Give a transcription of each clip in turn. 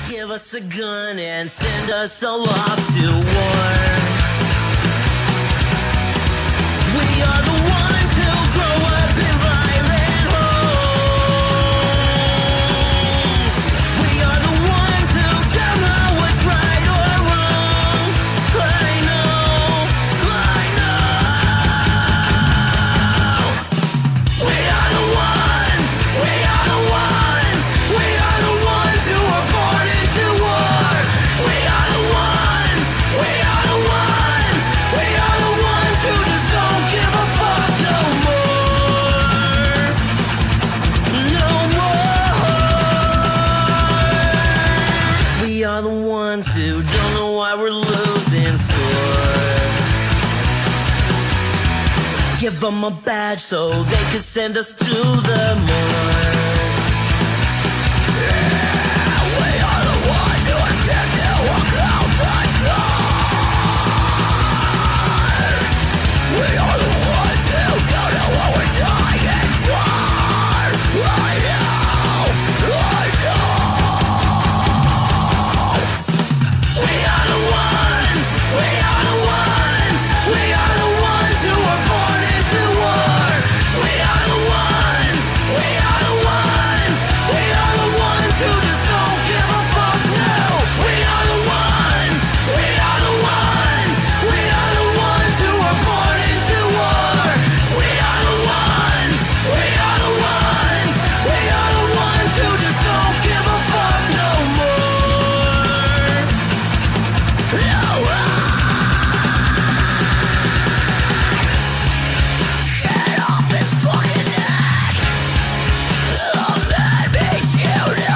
Give us a gun and send us all off to war. We are the ones who grow up in violent homes. We are the ones who don't know what's right or wrong. I know. We are the ones. We are the ones. We are the ones who were born into war. We are the ones. We are the ones. We are the ones who just don't give a fuck no more. No more. We are the ones who don't know why we're losing score. Give them a badge so they could send us to the morgue. We are the ones who are scared to walk out the door. We are the ones who don't know what we're dying for. I know. We are the ones. We are the ones. We are the ones who were born into war. We are the ones. We are the ones. We are the ones who just don't give a fuck now. We are the ones. We are the ones. We are the ones who were born into war. We are the ones. We are the ones. We are the ones who just don't give a fuck no more. No. Get off his fucking neck. Let me shoot you.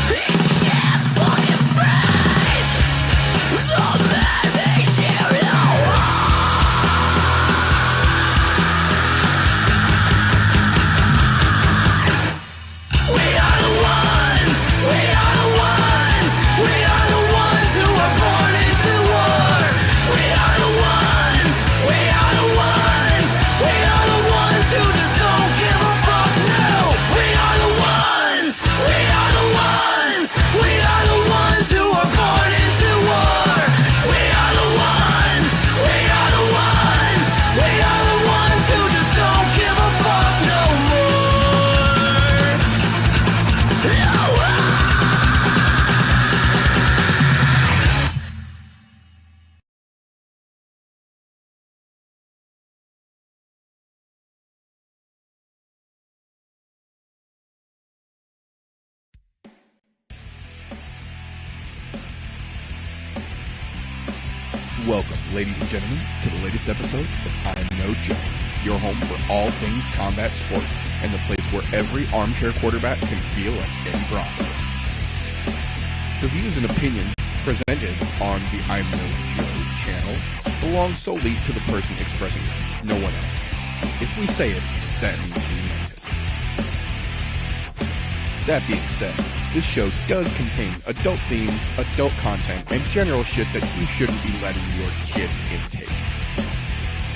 He can't fucking breathe. Let me shoot you. We are the ones. We are the ones. We are the ones who were born into war. We are the ones. We are the ones. We are the ones who just don't give a fuck now. We are the ones. We are the ones. We are the ones who were born into war. We are the ones. We are the ones. We are the ones who just don't give a fuck no more. No. Welcome, ladies and gentlemen, to the latest episode of ImNoJoe, your home for all things combat sports and the place where every armchair quarterback can feel like Eddie Bravo. The views and opinions presented on the ImNoJoe channel belong solely to the person expressing them, no one else. If we say it, that means we meant it. That being said, this show does contain adult themes, adult content, and general shit that you shouldn't be letting your kids intake.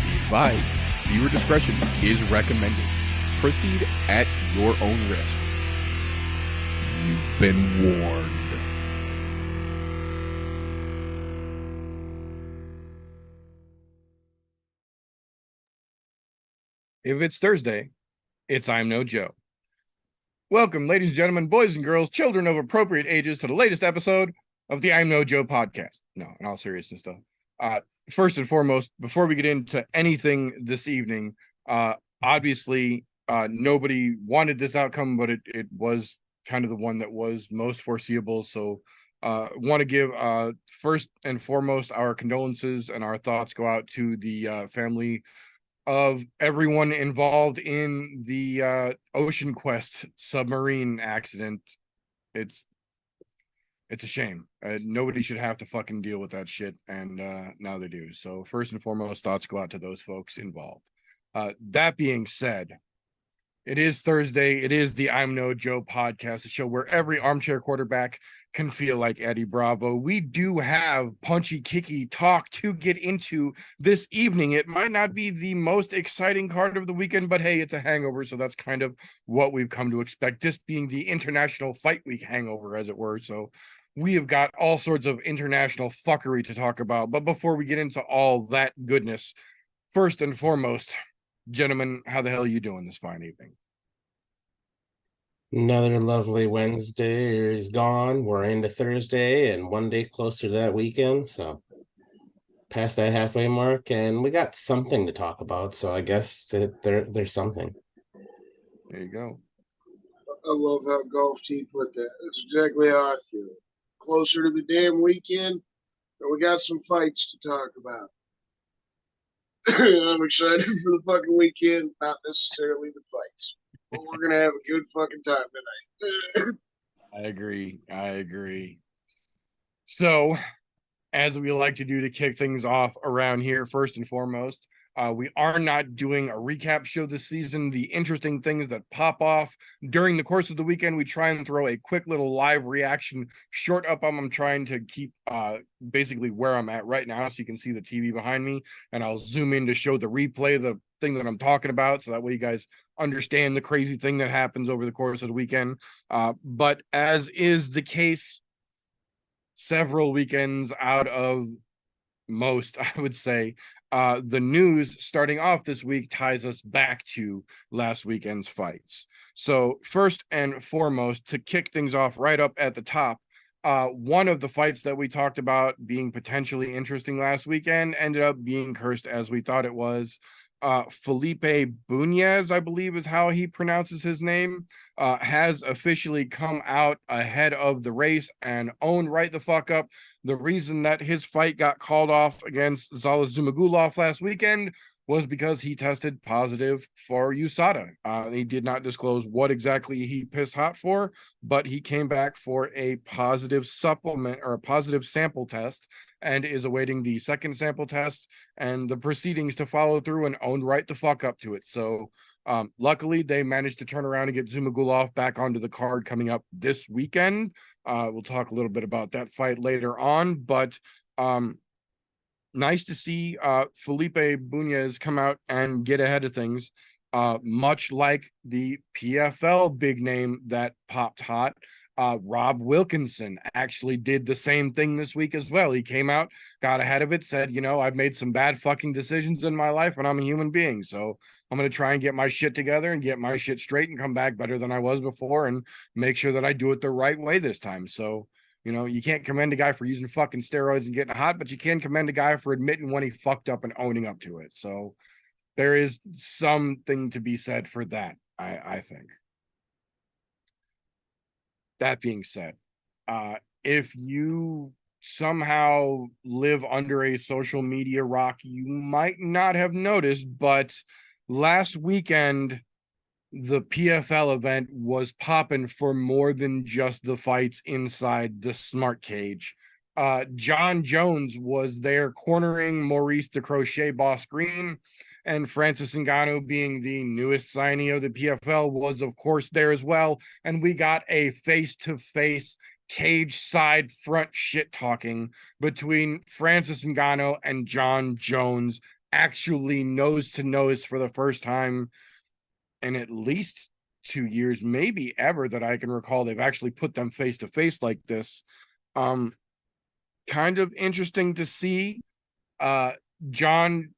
Be advised, viewer discretion is recommended. Proceed at your own risk. You've been warned. If it's Thursday, it's ImNoJoe. Welcome, ladies and gentlemen, boys and girls, children of appropriate ages, to the latest episode of the ImNoJoe podcast. No, in all seriousness, though. First and foremost, before we get into anything this evening, obviously, nobody wanted this outcome, but it was kind of the one that was most foreseeable. So, want to give first and foremost our condolences and our thoughts go out to the family of everyone involved in the Ocean Quest submarine accident. It's a shame. Nobody should have to fucking deal with that shit, and now they do. So first and foremost, thoughts go out to those folks involved. That being said, It is Thursday. It is the I'm No Joe podcast, the show where every armchair quarterback can feel like Eddie Bravo. We do have punchy, kicky talk to get into this evening. It might not be the most exciting card of the weekend, but hey, it's a hangover, so that's kind of what we've come to expect, this being the International Fight Week hangover, as it were. So we have got all sorts of international fuckery to talk about. But before we get into all that goodness, first and foremost, gentlemen, how the hell are you doing this fine evening? Another lovely Wednesday is gone. We're into Thursday and one day closer to that weekend. So past that halfway mark, and we got something to talk about. So I guess there's something. There you go. I love how Golf T put that. That's exactly how I feel. Closer to the damn weekend, and we got some fights to talk about. I'm excited for the fucking weekend, not necessarily the fights. But we're gonna have a good fucking time tonight. I agree. So, as we like to do to kick things off around here, first and foremost, we are not doing a recap show this season. The interesting things that pop off during the course of the weekend, we try and throw a quick little live reaction short up. I'm trying to keep basically where I'm at right now so you can see the TV behind me, and I'll zoom in to show the replay, the thing that I'm talking about, so that way you guys understand the crazy thing that happens over the course of the weekend. But as is the case several weekends out of most, I would say, the news starting off this week ties us back to last weekend's fights. So first and foremost, to kick things off right up at the top, one of the fights that we talked about being potentially interesting last weekend ended up being cursed as we thought it was. Felipe Bunez, I believe is how he pronounces his name, has officially come out ahead of the race and owned right the fuck up the reason that his fight got called off against Zala Zumagulov last weekend was because he tested positive for USADA. He did not disclose what exactly he pissed hot for, but he came back for a positive supplement or a positive sample test and is awaiting the second sample test and the proceedings to follow through and owned right the fuck up to it. So luckily they managed to turn around and get Zumagulov back onto the card coming up this weekend. We'll talk a little bit about that fight later on, but nice to see Felipe Bunez come out and get ahead of things, much like the PFL big name that popped hot. Rob Wilkinson actually did the same thing this week as well. He came out, got ahead of it, said, you know, I've made some bad fucking decisions in my life and I'm a human being. So I'm going to try and get my shit together and get my shit straight and come back better than I was before and make sure that I do it the right way this time. So, you know, you can't commend a guy for using fucking steroids and getting hot, but you can commend a guy for admitting when he fucked up and owning up to it. So there is something to be said for that, I think. That being said, if you somehow live under a social media rock, you might not have noticed, but last weekend, the PFL event was popping for more than just the fights inside the smart cage. John Jones was there cornering Maurice the Crochet Boss Green, and Francis Ngannou, being the newest signee of the PFL, was of course there as well. And we got a face-to-face cage side front shit talking between Francis Ngannou and John Jones, actually nose to nose for the first time in at least 2 years, maybe ever, that I can recall. They've actually put them face to face like this. Kind of interesting to see. John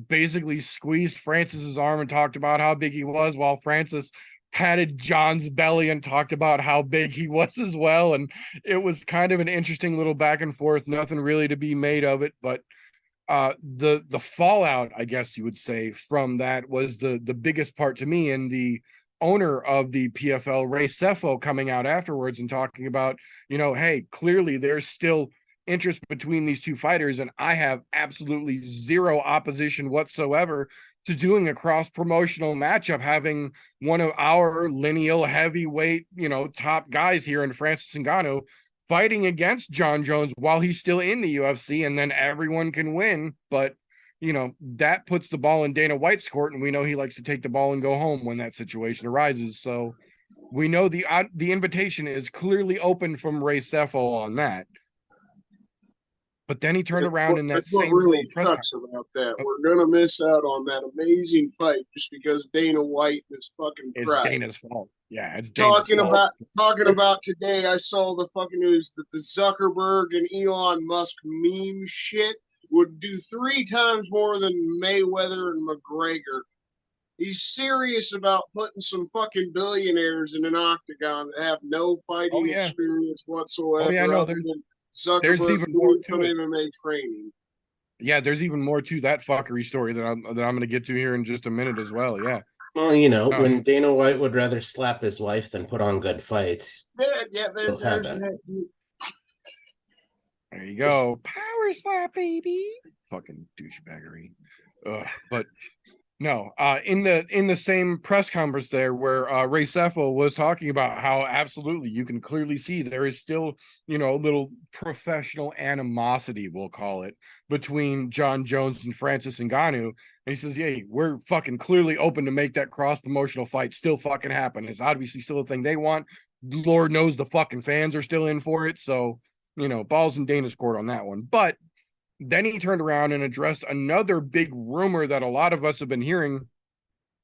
basically squeezed Francis's arm and talked about how big he was, while Francis patted John's belly and talked about how big he was as well. And it was kind of an interesting little back and forth, nothing really to be made of it, but the fallout, I guess you would say, from that was the biggest part to me. And the owner of the PFL, Ray Sefo, coming out afterwards and talking about, you know, hey, clearly there's still interest between these two fighters, and I have absolutely zero opposition whatsoever to doing a cross promotional matchup, having one of our lineal heavyweight, you know, top guys here in Francis Ngannou fighting against John Jones while he's still in the UFC, and then everyone can win. But that puts the ball in Dana White's court, and we know he likes to take the ball and go home when that situation arises. So we know the invitation is clearly open from Ray Sefo on that. But then he turned around in that That's what same really press sucks about that. We're gonna miss out on that amazing fight just because Dana White is fucking It's crap. Dana's fault. Yeah, it's Dana's fault. Talking about today, I saw the fucking news that the Zuckerberg and Elon Musk meme shit would do 3 times more than Mayweather and McGregor. He's serious about putting some fucking billionaires in an octagon that have no fighting experience whatsoever. Oh yeah, no, there's even more to some it. MMA training. Yeah, there's even more to that fuckery story that I'm going to get to here in just a minute as well. Yeah. Well, when Dana White would rather slap his wife than put on good fights. There you go. Power slap, baby. Fucking douchebaggery. But no, in the same press conference there where Ray Sefo was talking about how absolutely you can clearly see there is still, a little professional animosity, we'll call it, between John Jones and Francis Ngannou. And he says, yeah, we're fucking clearly open to make that cross-promotional fight still fucking happen. It's obviously still a thing they want. Lord knows the fucking fans are still in for it. So, balls in Dana's court on that one. But then he turned around and addressed another big rumor that a lot of us have been hearing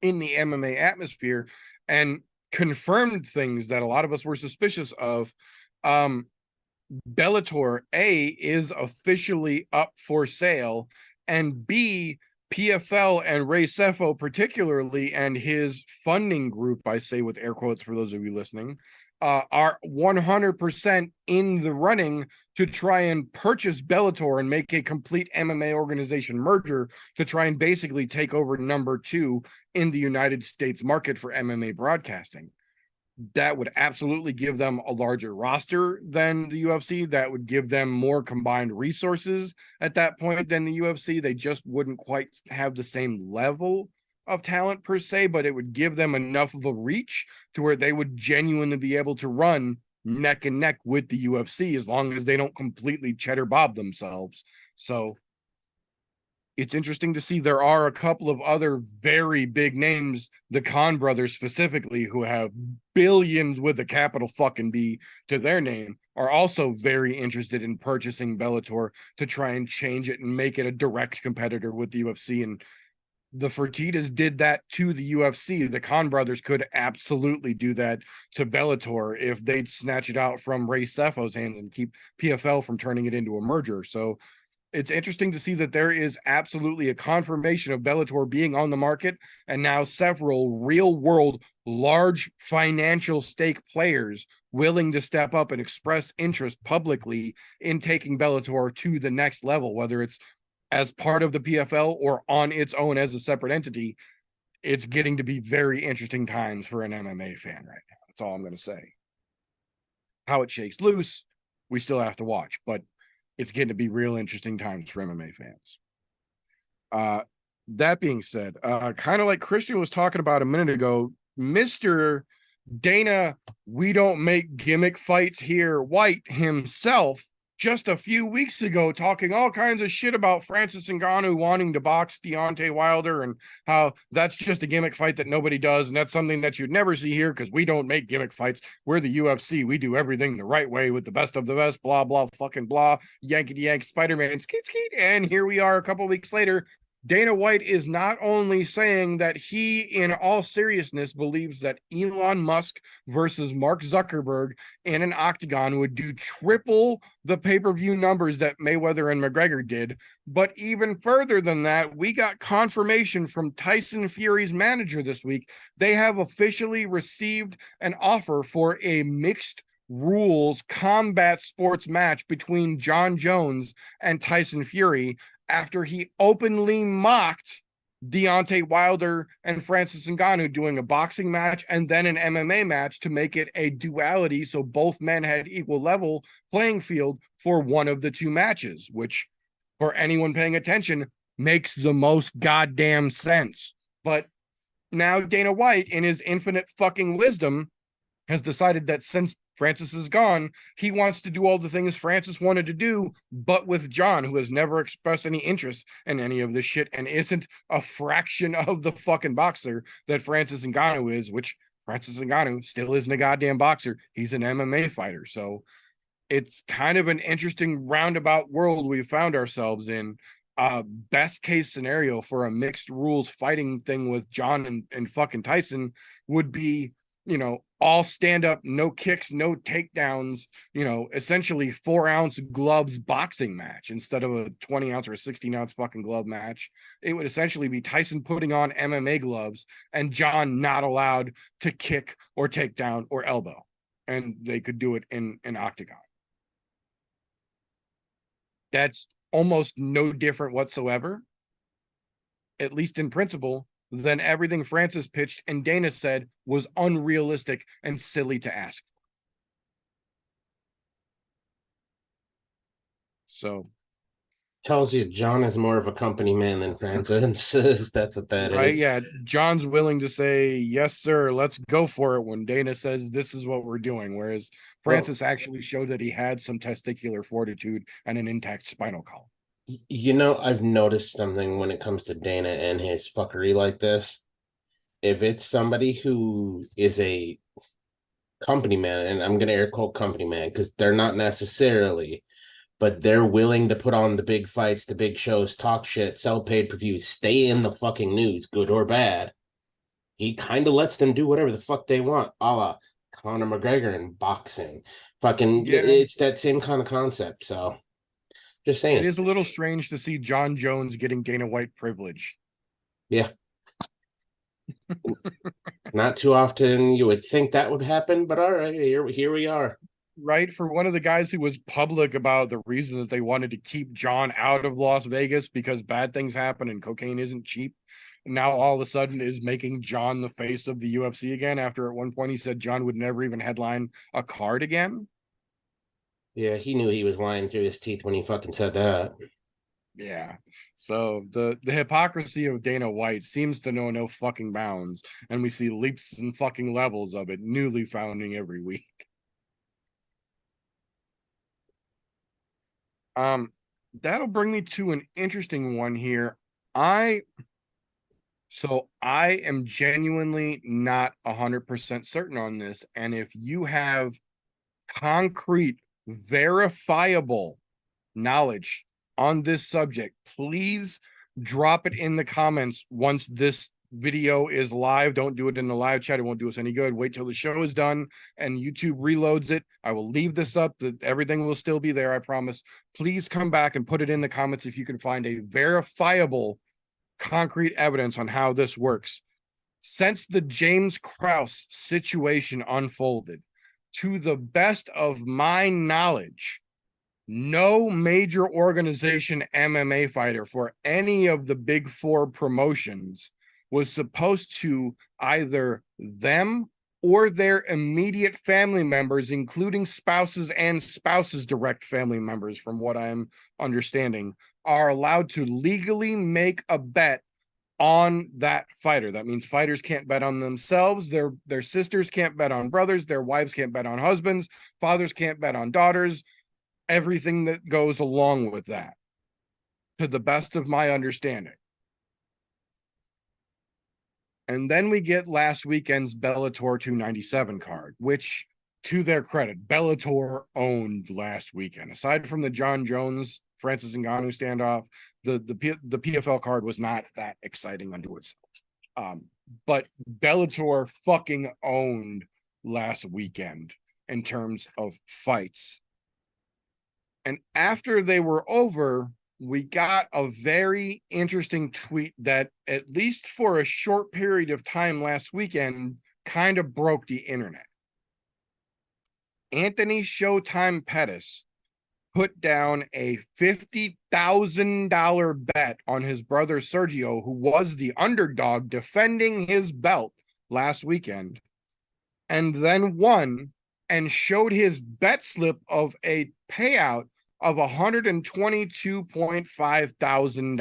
in the MMA atmosphere and confirmed things that a lot of us were suspicious of. Bellator, A, is officially up for sale, and B, PFL and Ray Sefo particularly, and his funding group, I say with air quotes for those of you listening, are 100% in the running to try and purchase Bellator and make a complete MMA organization merger to try and basically take over number 2 in the United States market for MMA broadcasting. That would absolutely give them a larger roster than the UFC. That would give them more combined resources at that point than the UFC. They just wouldn't quite have the same level of talent per se, but it would give them enough of a reach to where they would genuinely be able to run neck and neck with the UFC as long as they don't completely cheddar bob themselves. So it's interesting to see there are a couple of other very big names, the Khan brothers specifically, who have billions with a capital fucking B to their name, are also very interested in purchasing Bellator to try and change it and make it a direct competitor with the UFC. And the Fertittas did that to the UFC. The Khan brothers could absolutely do that to Bellator if they'd snatch it out from Ray Sefo's hands and keep PFL from turning it into a merger. So it's interesting to see that there is absolutely a confirmation of Bellator being on the market, and now several real-world, large financial stake players willing to step up and express interest publicly in taking Bellator to the next level, whether it's as part of the PFL or on its own as a separate entity. It's getting to be very interesting times for an MMA fan right now. That's all I'm going to say. How it shakes loose, we still have to watch, but it's getting to be real interesting times for MMA fans. That being said, kind of like Christian was talking about a minute ago, Mr. Dana, we don't make gimmick fights here, White himself, just a few weeks ago, talking all kinds of shit about Francis Ngannou wanting to box Deontay Wilder and how that's just a gimmick fight that nobody does. And that's something that you'd never see here because we don't make gimmick fights. We're the UFC. We do everything the right way with the best of the best, blah, blah, fucking blah, yankety yank, Spider-Man, skeet, skeet. And here we are a couple weeks later. Dana White is not only saying that he, in all seriousness, believes that Elon Musk versus Mark Zuckerberg in an octagon would do triple the pay-per-view numbers that Mayweather and McGregor did. But even further than that, we got confirmation from Tyson Fury's manager this week. They have officially received an offer for a mixed rules combat sports match between John Jones and Tyson Fury, after he openly mocked Deontay Wilder and Francis Ngannou doing a boxing match and then an MMA match to make it a duality so both men had equal level playing field for one of the two matches, which for anyone paying attention makes the most goddamn sense. But now Dana White, in his infinite fucking wisdom, has decided that since Francis is gone. He wants to do all the things Francis wanted to do, but with John, who has never expressed any interest in any of this shit and isn't a fraction of the fucking boxer that Francis Ngannou is, which Francis Ngannou still isn't a goddamn boxer. He's an MMA fighter. So it's kind of an interesting roundabout world we found ourselves in. Best case scenario for a mixed rules fighting thing with John and fucking Tyson would be, you know, all stand up, no kicks, no takedowns, you know, essentially 4-ounce gloves boxing match instead of a 20-ounce or a 16-ounce fucking glove match. It would essentially be Tyson putting on MMA gloves and John not allowed to kick or take down or elbow. And they could do it in an octagon. That's almost no different whatsoever, at least in principle, than everything Francis pitched and Dana said was unrealistic and silly to ask. So Tells you John is more of a company man than Francis. That's what that right, is. yeah, John's willing to say yes sir, let's go for it when Dana says this is what we're doing, whereas Francis actually showed that he had some testicular fortitude and an intact spinal column. You know, I've noticed something when it comes to Dana and his fuckery like this. If it's somebody who is a company man, and I'm going to air quote company man because they're not necessarily, but they're willing to put on the big fights, the big shows, talk shit, sell pay-per-views, stay in the fucking news, good or bad. He kind of lets them do whatever the fuck they want, a la Conor McGregor in boxing. Fucking, Yeah. it's that same kind of concept. So, just saying. It is a little strange to see John Jones getting Dana White privilege. Yeah. Not too often you would think that would happen, but all right, here we are. Right, for one of the guys who was public about the reason that they wanted to keep John out of Las Vegas because bad things happen and cocaine isn't cheap. Now all of a sudden is making John the face of the UFC again, after at one point he said John would never even headline a card again. Yeah, he knew he was lying through his teeth when he fucking said that. Yeah. So the hypocrisy of Dana White seems to know no fucking bounds, and we see leaps and fucking levels of it newly founding every week. That'll bring me to an interesting one here. I am genuinely not 100% certain on this, and if you have concrete, verifiable knowledge on this subject, please drop it in the comments once this video is live. Don't do it in the live chat. It won't do us any good. Wait till the show is done and YouTube reloads it. I will leave this up. Everything will still be there, I promise. Please come back and put it in the comments if you can find a verifiable concrete evidence on how this works. Since the James Krause situation unfolded, to the best of my knowledge, no major organization MMA fighter for any of the big four promotions was supposed to either them or their immediate family members, including spouses and spouses' direct family members, from what I'm understanding, are allowed to legally make a bet on that fighter. That means fighters can't bet on themselves, their sisters can't bet on brothers, their wives can't bet on husbands, fathers can't bet on daughters, everything that goes along with that, to the best of my understanding. And then we get last weekend's Bellator 297 card, which, to their credit, Bellator owned last weekend. Aside from the John Jones, Francis Ngannou standoff, the PFL card was not that exciting unto itself. But Bellator fucking owned last weekend in terms of fights. And after they were over, we got a very interesting tweet that, at least for a short period of time last weekend, kind of broke the internet. Anthony Showtime Pettis put down a $50,000 bet on his brother Sergio, who was the underdog defending his belt last weekend, and then won and showed his bet slip of a payout of $122.5 thousand.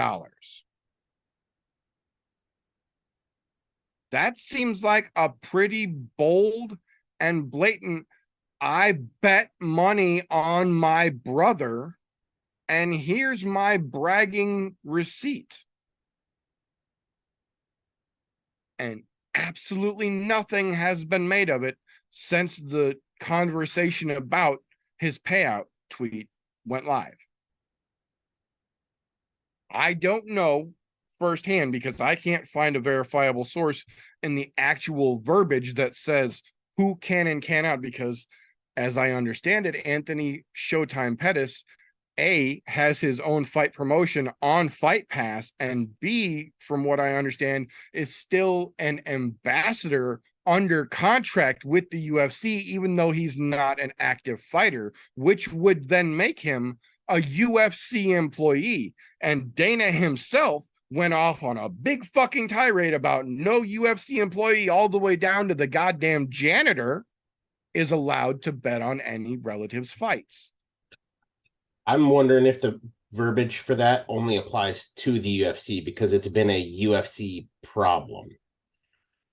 That seems like a pretty bold and blatant I bet money on my brother, and here's my bragging receipt. And absolutely nothing has been made of it since the conversation about his payout tweet went live. I don't know firsthand because I can't find a verifiable source in the actual verbiage that says who can and cannot, because as I understand it, Anthony Showtime Pettis, A, has his own fight promotion on Fight Pass, and B, from what I understand, is still an ambassador under contract with the UFC, even though he's not an active fighter, which would then make him a UFC employee. And Dana himself went off on a big fucking tirade about no UFC employee, all the way down to the goddamn janitor, is allowed to bet on any relative's fights. I'm wondering if the verbiage for that only applies to the UFC because it's been a UFC problem.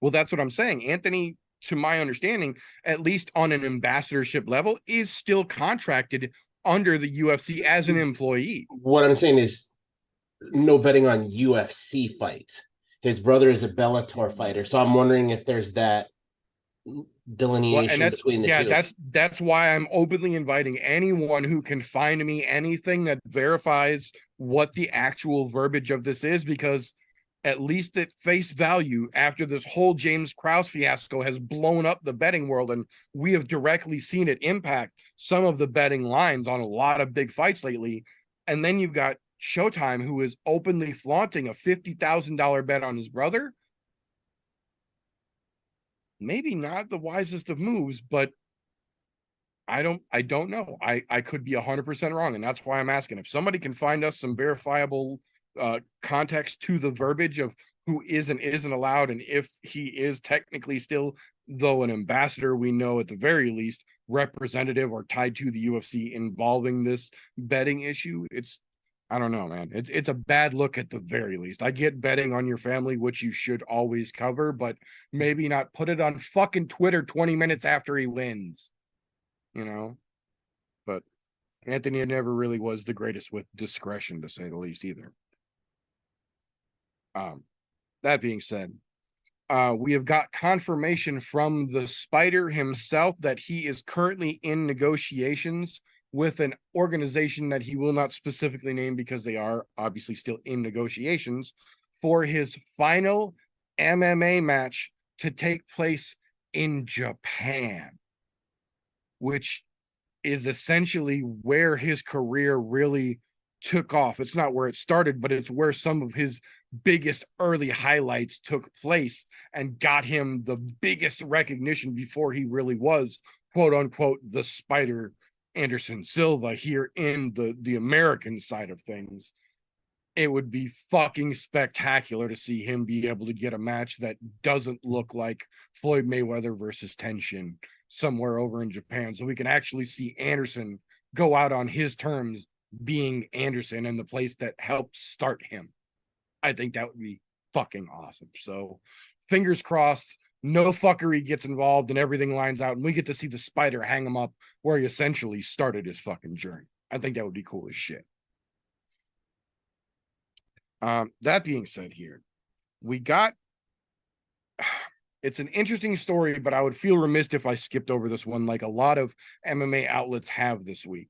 Well, that's what I'm saying. Anthony, to my understanding, at least on an ambassadorship level, is still contracted under the UFC as an employee. What I'm saying is no betting on UFC fights. His brother is a Bellator fighter, so I'm wondering if there's that delineation between the two. That's why I'm openly inviting anyone who can find me anything that verifies what the actual verbiage of this is, because at least at face value, after this whole James Krause fiasco has blown up the betting world, and we have directly seen it impact some of the betting lines on a lot of big fights lately. And then you've got Showtime, who is openly flaunting a $50,000 bet on his brother. Maybe not the wisest of moves, but I don't know. I could be 100% wrong, and that's why I'm asking. If somebody can find us some verifiable context to the verbiage of who is and isn't allowed, and if he is technically still, though an ambassador, we know at the very least representative or tied to the UFC involving this betting issue, I don't know, man. It's a bad look at the very least. I get betting on your family, which you should always cover, but maybe not put it on fucking Twitter 20 minutes after he wins, you know? But Anthony never really was the greatest with discretion, to say the least, either. That being said, we have got confirmation from the Spider himself that he is currently in negotiations with an organization that he will not specifically name because they are obviously still in negotiations for his final MMA match to take place in Japan, which is essentially where his career really took off. It's not where it started, but it's where some of his biggest early highlights took place and got him the biggest recognition before he really was, quote unquote, the Spider Anderson Silva here in the American side of things. It would be fucking spectacular to see him be able to get a match that doesn't look like Floyd Mayweather versus Tenshin somewhere over in Japan, so we can actually see Anderson go out on his terms, being Anderson and the place that helped start him. I think that would be fucking awesome. So fingers crossed, no fuckery gets involved and everything lines out, and we get to see the Spider hang him up where he essentially started his fucking journey. I think that would be cool as shit. That being said, here we got, it's an interesting story, but I would feel remiss if I skipped over this one, like a lot of MMA outlets have this week.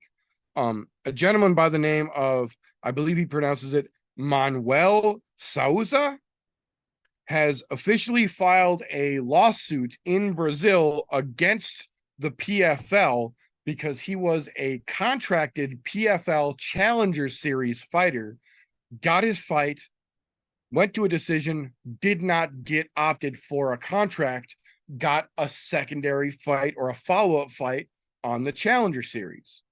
A gentleman by the name of, I believe he pronounces it Manuel Souza, has officially filed a lawsuit in Brazil against the PFL because he was a contracted PFL Challenger Series fighter, got his fight, went to a decision, did not get opted for a contract, got a secondary fight or a follow-up fight on the Challenger Series.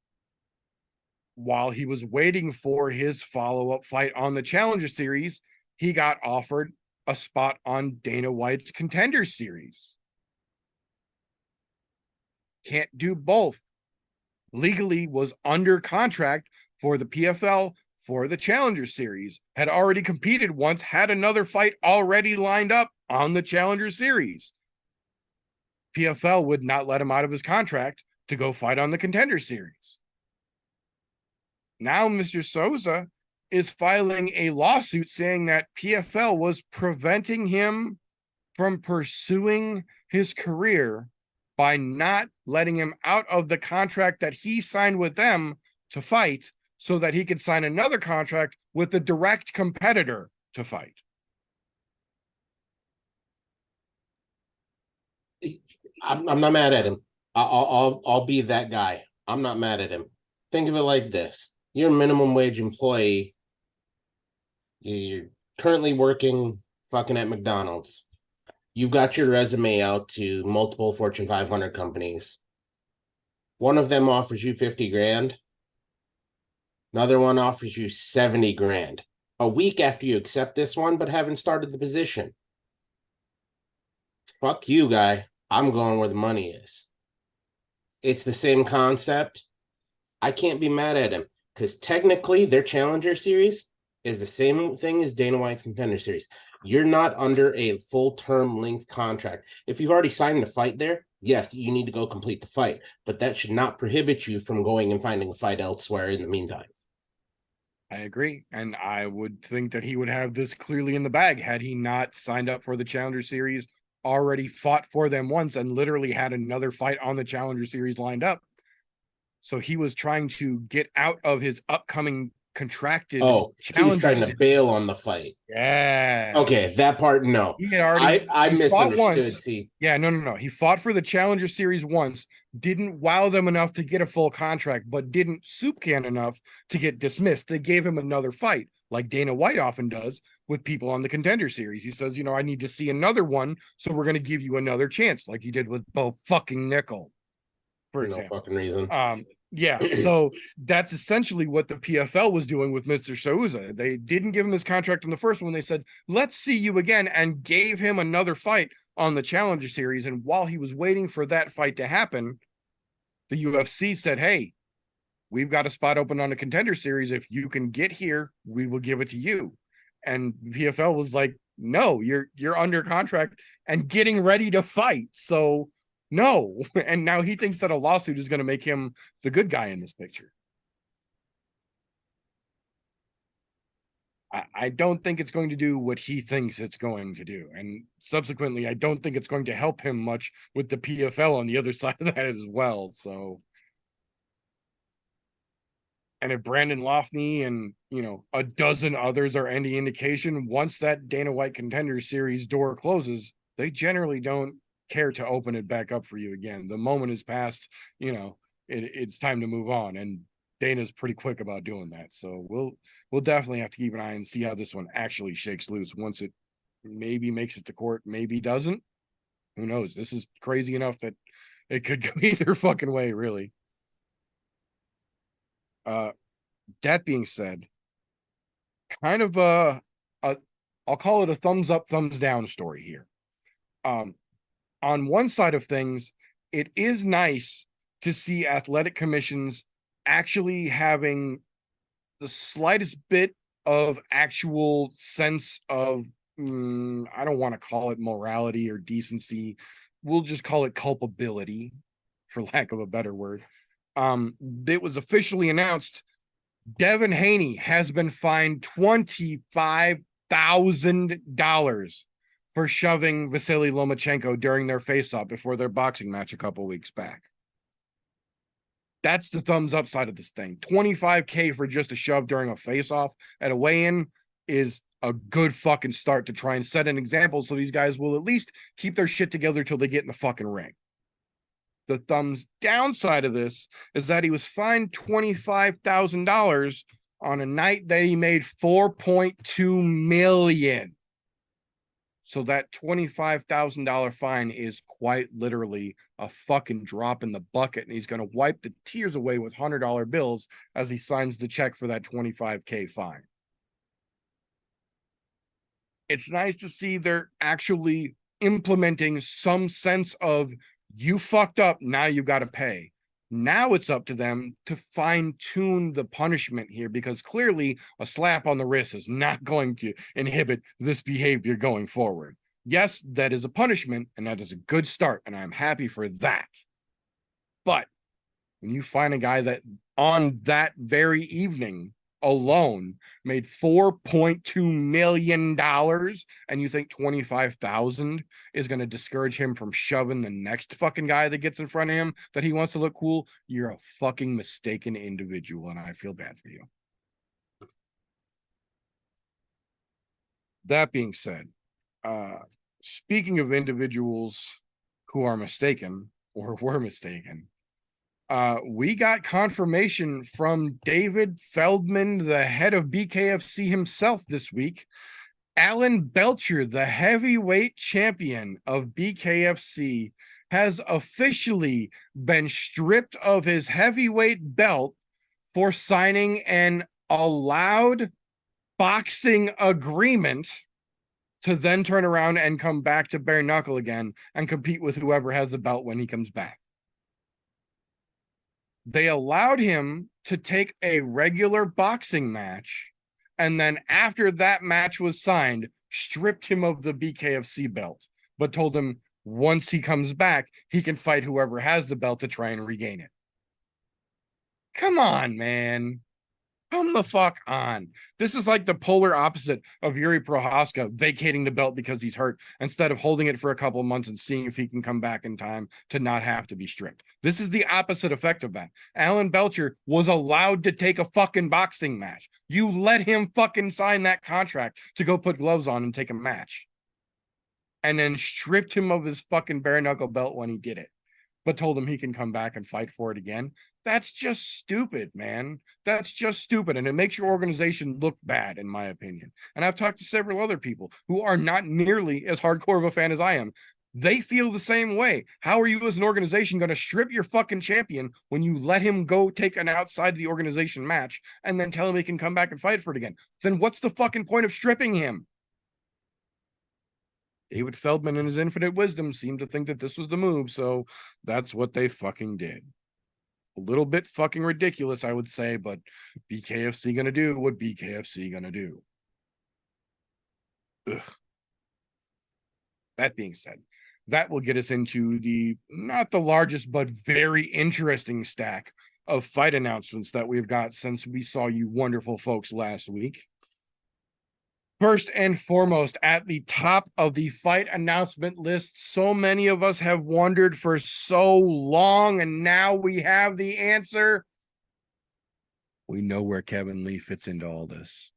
While he was waiting for his follow-up fight on the Challenger Series, he got offered a spot on Dana White's Contenders Series. Can't do both. Legally was under contract for the PFL for the Challenger Series, had already competed once, had another fight already lined up on the Challenger Series. PFL would not let him out of his contract to go fight on the Contender Series. Now Mr. Souza is filing a lawsuit saying that PFL was preventing him from pursuing his career by not letting him out of the contract that he signed with them to fight so that he could sign another contract with a direct competitor to fight. I'm not mad at him. I'll be that guy. I'm not mad at him. Think of it like this. You're a minimum wage employee. You're currently working fucking at McDonald's. You've got your resume out to multiple Fortune 500 companies. One of them offers you 50 grand. Another one offers you 70 grand. A week after you accept this one, but haven't started the position. Fuck you, guy. I'm going where the money is. It's the same concept. I can't be mad at him because technically their Challenger Series is the same thing as Dana White's Contender Series. You're not under a full-term length contract. If you've already signed a fight there, yes, you need to go complete the fight, but that should not prohibit you from going and finding a fight elsewhere in the meantime. I agree. And I would think that he would have this clearly in the bag had he not signed up for the Challenger Series, already fought for them once, and literally had another fight on the Challenger Series lined up. So he was trying to get out of his upcoming contracted he was Challenger trying to bail on the fight. Yeah. Okay, that part, no. He had already I misunderstood. once. See, yeah, no. He fought for the Challenger Series once, didn't wow them enough to get a full contract, but didn't soup can enough to get dismissed. They gave him another fight, like Dana White often does with people on the Contender Series. He says, you know, I need to see another one, so we're going to give you another chance, like he did with Bo fucking Nickel, for example. No fucking reason. Yeah, so that's essentially what the PFL was doing with Mr. Souza. They didn't give him his contract in the first one. They said, let's see you again, and gave him another fight on the Challenger Series. And while he was waiting for that fight to happen, the UFC said, hey, we've got a spot open on the Contender Series. If you can get here, we will give it to you. And PFL was like, no, you're under contract and getting ready to fight. So no. And now he thinks that a lawsuit is going to make him the good guy in this picture. I don't think it's going to do what he thinks it's going to do. And subsequently, I don't think it's going to help him much with the PFL on the other side of that as well. So, and if Brandon Loughney and, you know, a dozen others are any indication, once that Dana White Contender Series door closes, they generally don't care to open it back up for you again. The moment is past, you know, it's time to move on, and Dana's pretty quick about doing that. So we'll definitely have to keep an eye and see how this one actually shakes loose. Once it maybe makes it to court, maybe doesn't. Who knows? This is crazy enough that it could go either fucking way, really. That being said, kind of I'll call it a thumbs up, thumbs down story here. On one side of things, it is nice to see athletic commissions actually having the slightest bit of actual sense of, I don't want to call it morality or decency. We'll just call it culpability, for lack of a better word. It was officially announced Devin Haney has been fined $25,000 for shoving Vasily Lomachenko during their face-off before their boxing match a couple weeks back. That's the thumbs up side of this thing. $25K for just a shove during a face-off at a weigh-in is a good fucking start to try and set an example so these guys will at least keep their shit together till they get in the fucking ring. The thumbs down side of this is that he was fined $25,000 on a night that he made $4.2 million. So that $25,000 fine is quite literally a fucking drop in the bucket, and he's going to wipe the tears away with $100 bills as he signs the check for that $25K fine. It's nice to see they're actually implementing some sense of, you fucked up, now you got to pay. Now it's up to them to fine-tune the punishment here, because clearly a slap on the wrist is not going to inhibit this behavior going forward. Yes, that is a punishment, and that is a good start, and I'm happy for that. But when you find a guy that on that very evening alone made $4.2 million and you think 25,000 is going to discourage him from shoving the next fucking guy that gets in front of him that he wants to look cool, you're a fucking mistaken individual, and I feel bad for you. That being said, speaking of individuals who are mistaken or were mistaken, we got confirmation from David Feldman, the head of BKFC himself this week. Alan Belcher, the heavyweight champion of BKFC, has officially been stripped of his heavyweight belt for signing an allowed boxing agreement to then turn around and come back to bare knuckle again and compete with whoever has the belt when he comes back. They allowed him to take a regular boxing match, and then after that match was signed, stripped him of the BKFC belt, but told him once he comes back, he can fight whoever has the belt to try and regain it. Come on, man. Come the fuck on. This is like the polar opposite of Yuri Prohaska vacating the belt because he's hurt instead of holding it for a couple of months and seeing if he can come back in time to not have to be stripped. This is the opposite effect of that. Alan Belcher was allowed to take a fucking boxing match. You let him fucking sign that contract to go put gloves on and take a match. And then stripped him of his fucking bare knuckle belt when he did it, but told him he can come back and fight for it again. That's just stupid, man. That's just stupid. And it makes your organization look bad, in my opinion. And I've talked to several other people who are not nearly as hardcore of a fan as I am. They feel the same way. How are you as an organization going to strip your fucking champion when you let him go take an outside the organization match and then tell him he can come back and fight for it again? Then what's the fucking point of stripping him? David Feldman, in his infinite wisdom, seemed to think that this was the move, so that's what they fucking did. A little bit fucking ridiculous, I would say, but BKFC gonna do what BKFC gonna do. Ugh. That being said, that will get us into the not the largest but very interesting stack of fight announcements that we've got since we saw you wonderful folks last week. First and foremost, at the top of the fight announcement list, so many of us have wondered for so long, and now we have the answer. We know where Kevin Lee fits into all this.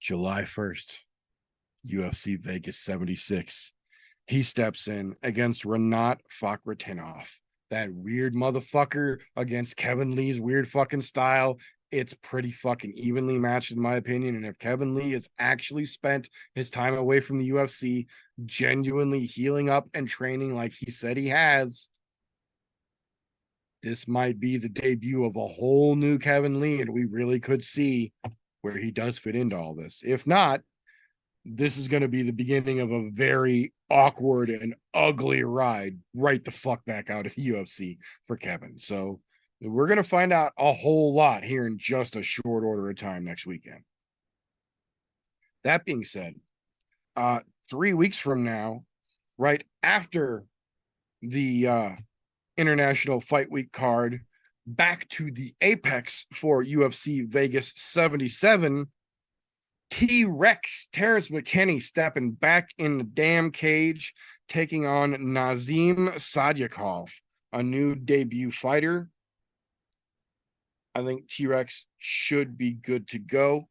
July 1st, UFC Vegas 76. He steps in against Renat Fakhretdinov, that weird motherfucker against Kevin Lee's weird fucking style. It's pretty fucking evenly matched, in my opinion. And if Kevin Lee has actually spent his time away from the UFC, genuinely healing up and training like he said he has, this might be the debut of a whole new Kevin Lee, and we really could see where he does fit into all this. If not, this is going to be the beginning of a very awkward and ugly ride right the fuck back out of the UFC for Kevin. So we're going to find out a whole lot here in just a short order of time next weekend. That being said, 3 weeks from now, right after the International Fight Week card, back to the apex for UFC Vegas 77, T-Rex Terrence McKinney stepping back in the damn cage, taking on Nazim Sadykhov, a new debut fighter. I think T-Rex should be good to go,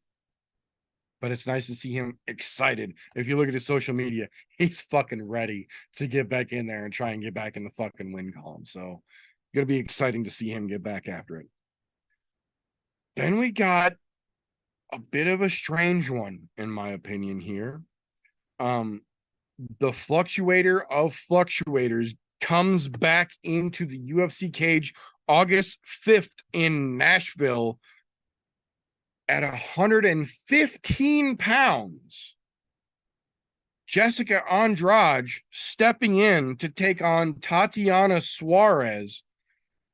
but it's nice to see him excited. If you look at his social media, he's fucking ready to get back in there and try and get back in the fucking win column. So it's going to be exciting to see him get back after it. Then we got a bit of a strange one, in my opinion, here. The fluctuator of fluctuators comes back into the UFC cage August 5th in Nashville at 115 pounds. Jessica Andrade stepping in to take on Tatiana Suarez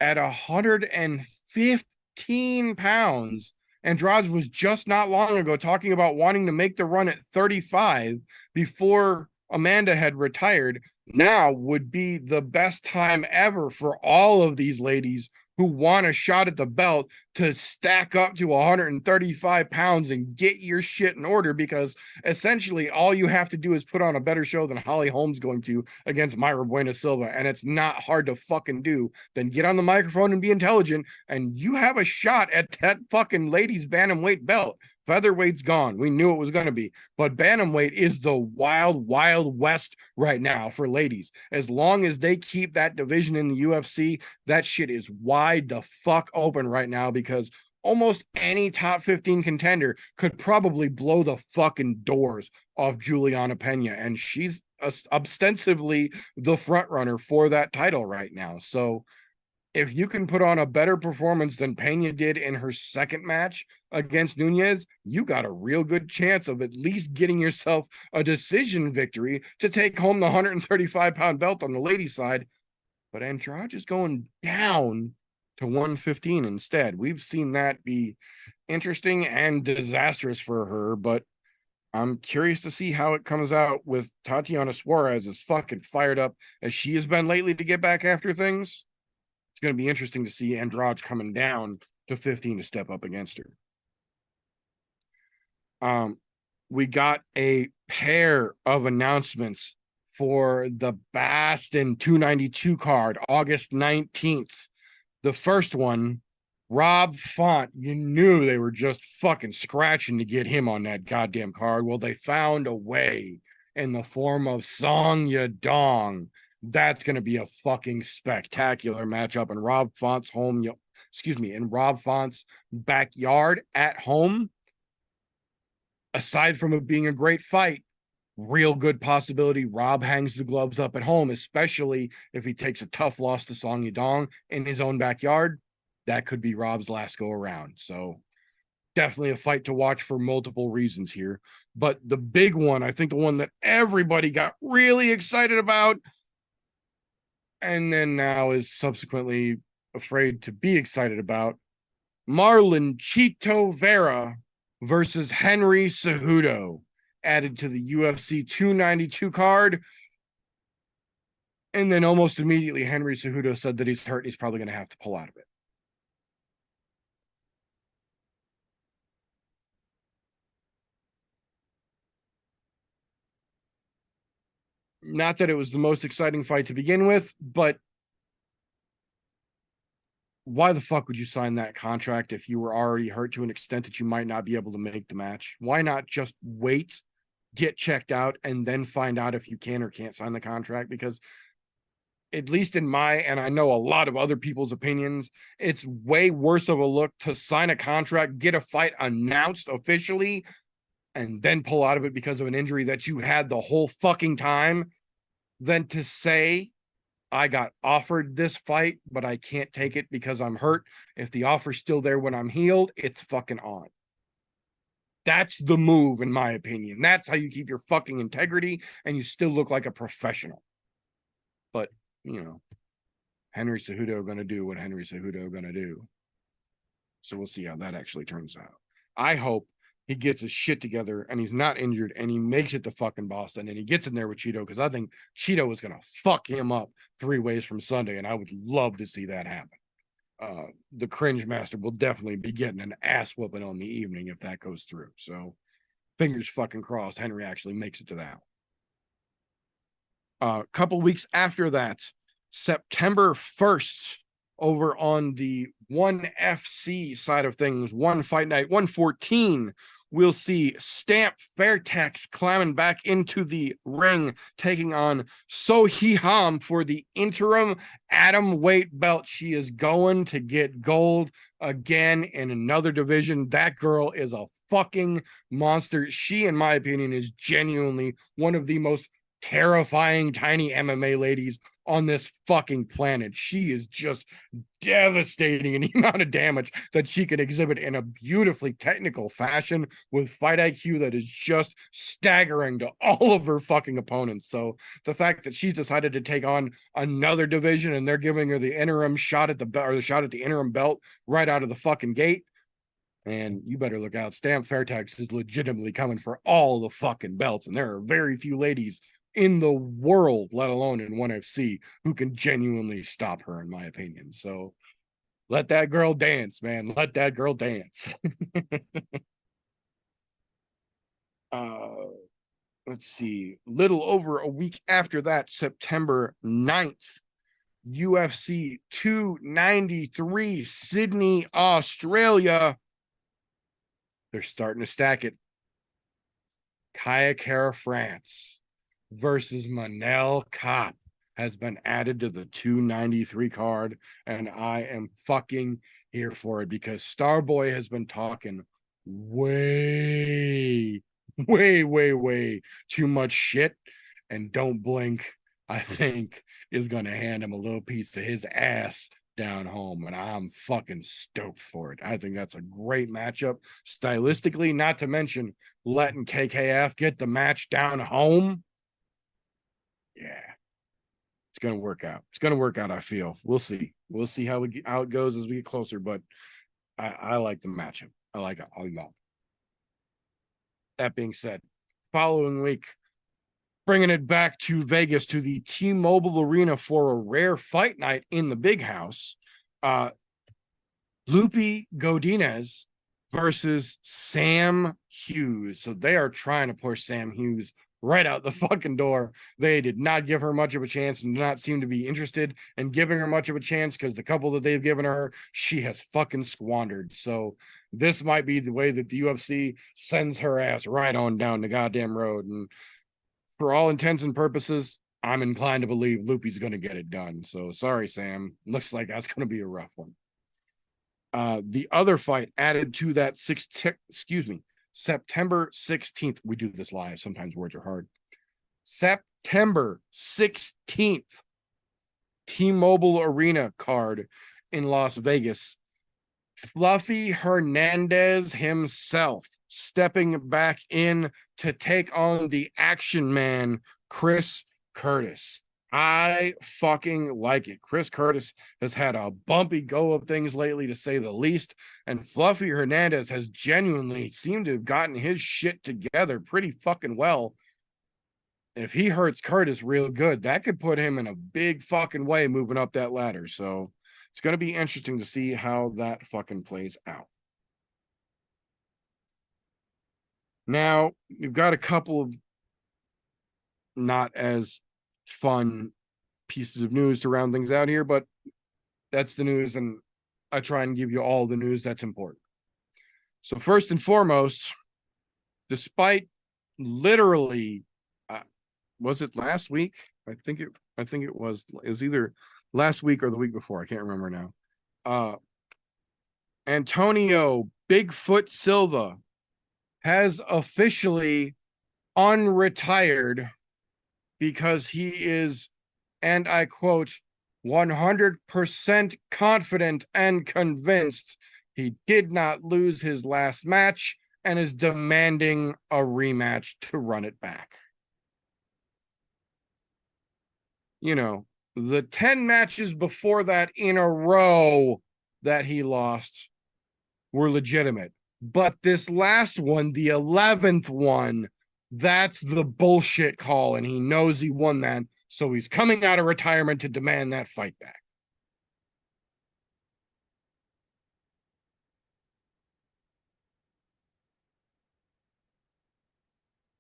at 115 pounds. Andrade was just not long ago talking about wanting to make the run at 35 before Amanda had retired. now would be the best time ever for all of these ladies who want a shot at the belt to stack up to 135 pounds and get your shit in order, because essentially all you have to do is put on a better show than Holly Holm's going to against Mayra Buena Silva, and it's not hard to fucking do. Then get on the microphone and be intelligent, and you have a shot at that fucking ladies bantamweight belt. Featherweight's gone. We knew it was going to be, but bantamweight is the wild, wild west right now for ladies. As long as they keep that division in the UFC, that shit is wide the fuck open right now, because almost any top 15 contender could probably blow the fucking doors off Juliana Pena, and she's ostensibly the front runner for that title right now. So if you can put on a better performance than Pena did in her second match against Nunes, you got a real good chance of at least getting yourself a decision victory to take home the 135-pound belt on the ladies' side. But Andrade is going down to 115 instead. We've seen that be interesting and disastrous for her, but I'm curious to see how it comes out with Tatiana Suarez as fucking fired up as she has been lately to get back after things. It's going to be interesting to see Andrade coming down to 15 to step up against her. We got a pair of announcements for the Boston 292 card, August 19th. The first one, Rob Font. You knew they were just fucking scratching to get him on that goddamn card. Well, they found a way in the form of Song Yadong. That's going to be a fucking spectacular matchup in Rob Font's in Rob Font's backyard at home. Aside from it being a great fight, real good possibility Rob hangs the gloves up at home, especially if he takes a tough loss to Song Yadong in his own backyard. That could be Rob's last go around. So definitely a fight to watch for multiple reasons here. But the big one, I think the one that everybody got really excited about, and then now is subsequently afraid to be excited about, Marlon Chito Vera versus Henry Cejudo, added to the UFC 292 card. And then almost immediately, Henry Cejudo said that he's hurt and he's probably going to have to pull out of it. Not that it was the most exciting fight to begin with, but why the fuck would you sign that contract if you were already hurt to an extent that you might not be able to make the match? Why not just wait, get checked out, and then find out if you can or can't sign the contract? Because at least in my, and I know a lot of other people's opinions, it's way worse of a look to sign a contract, get a fight announced officially, and then pull out of it because of an injury that you had the whole fucking time, than to say, I got offered this fight, but I can't take it because I'm hurt. If the offer's still there when I'm healed, it's fucking on. That's the move, in my opinion. That's how you keep your fucking integrity and you still look like a professional. But, you know, Henry Cejudo going to do what Henry Cejudo going to do. So we'll see how that actually turns out. I hope he gets his shit together and he's not injured and he makes it to fucking Boston and he gets in there with Cheeto, because I think Cheeto is going to fuck him up 3 ways from Sunday, and I would love to see that happen. The cringe master will definitely be getting an ass whooping on the evening if that goes through. So fingers fucking crossed Henry actually makes it to that. A couple weeks after that, September 1st, over on the ONE FC side of things, One Fight Night 114, we'll see Stamp Fairtex climbing back into the ring, taking on So Hee Ham for the interim atom weight belt. She is going to get gold again in another division. That girl is a fucking monster. She, in my opinion, is genuinely one of the most terrifying tiny MMA ladies on this fucking planet. She is just devastating in the amount of damage that she can exhibit in a beautifully technical fashion with fight IQ that is just staggering to all of her fucking opponents. So the fact that she's decided to take on another division and they're giving her the interim shot at the interim belt right out of the fucking gate, and you better look out. Stamp Fairtex is legitimately coming for all the fucking belts, and there are very few ladies in the world, let alone in ONE FC, who can genuinely stop her, in my opinion. So let that girl dance, man. Let that girl dance. Let's see. Little over a week after that, September 9th, UFC 293, Sydney, Australia. They're starting to stack it. Kaya Kara France versus Manel Kape has been added to the 293 card, and I am fucking here for it because Starboy has been talking way too much shit, and Don't Blink, I think, is going to hand him a little piece of his ass down home, and I'm fucking stoked for it. I think that's a great matchup stylistically, not to mention letting KKF get the match down home. Yeah, it's gonna work out. It's gonna work out. I feel. We'll see. We'll see how it goes as we get closer. But I like the matchup. I like it a lot. That being said, following week, bringing it back to Vegas to the T-Mobile Arena for a rare fight night in the big house. Lupe Godinez versus Sam Hughes. So they are trying to push Sam Hughes right out the fucking door. They did not give her much of a chance and do not seem to be interested in giving her much of a chance because the couple that they've given her, she has fucking squandered. So this might be the way that the UFC sends her ass right on down the goddamn road. And for all intents and purposes, I'm inclined to believe Lupe's going to get it done. So sorry, Sam. Looks like that's going to be a rough one. The other fight added to that September 16th. We do this live. Sometimes words are hard. September 16th, T-Mobile Arena card in Las Vegas. Fluffy Hernandez himself stepping back in to take on the action man, Chris Curtis. I fucking like it. Chris Curtis has had a bumpy go of things lately, to say the least, and Fluffy Hernandez has genuinely seemed to have gotten his shit together pretty fucking well. If he hurts Curtis real good, that could put him in a big fucking way moving up that ladder. So it's going to be interesting to see how that fucking plays out. Now, you've got a couple of not as fun pieces of news to round things out here, but that's the news, and I try and give you all the news that's important. So first and foremost, despite literally, was it last week? I think it was either last week or the week before. I can't remember now. Antonio Bigfoot Silva has officially unretired because he is, and I quote, 100% confident and convinced he did not lose his last match and is demanding a rematch to run it back. You know, the 10 matches before that in a row that he lost were legitimate. But this last one, the 11th one, that's the bullshit call, and he knows he won that. So he's coming out of retirement to demand that fight back.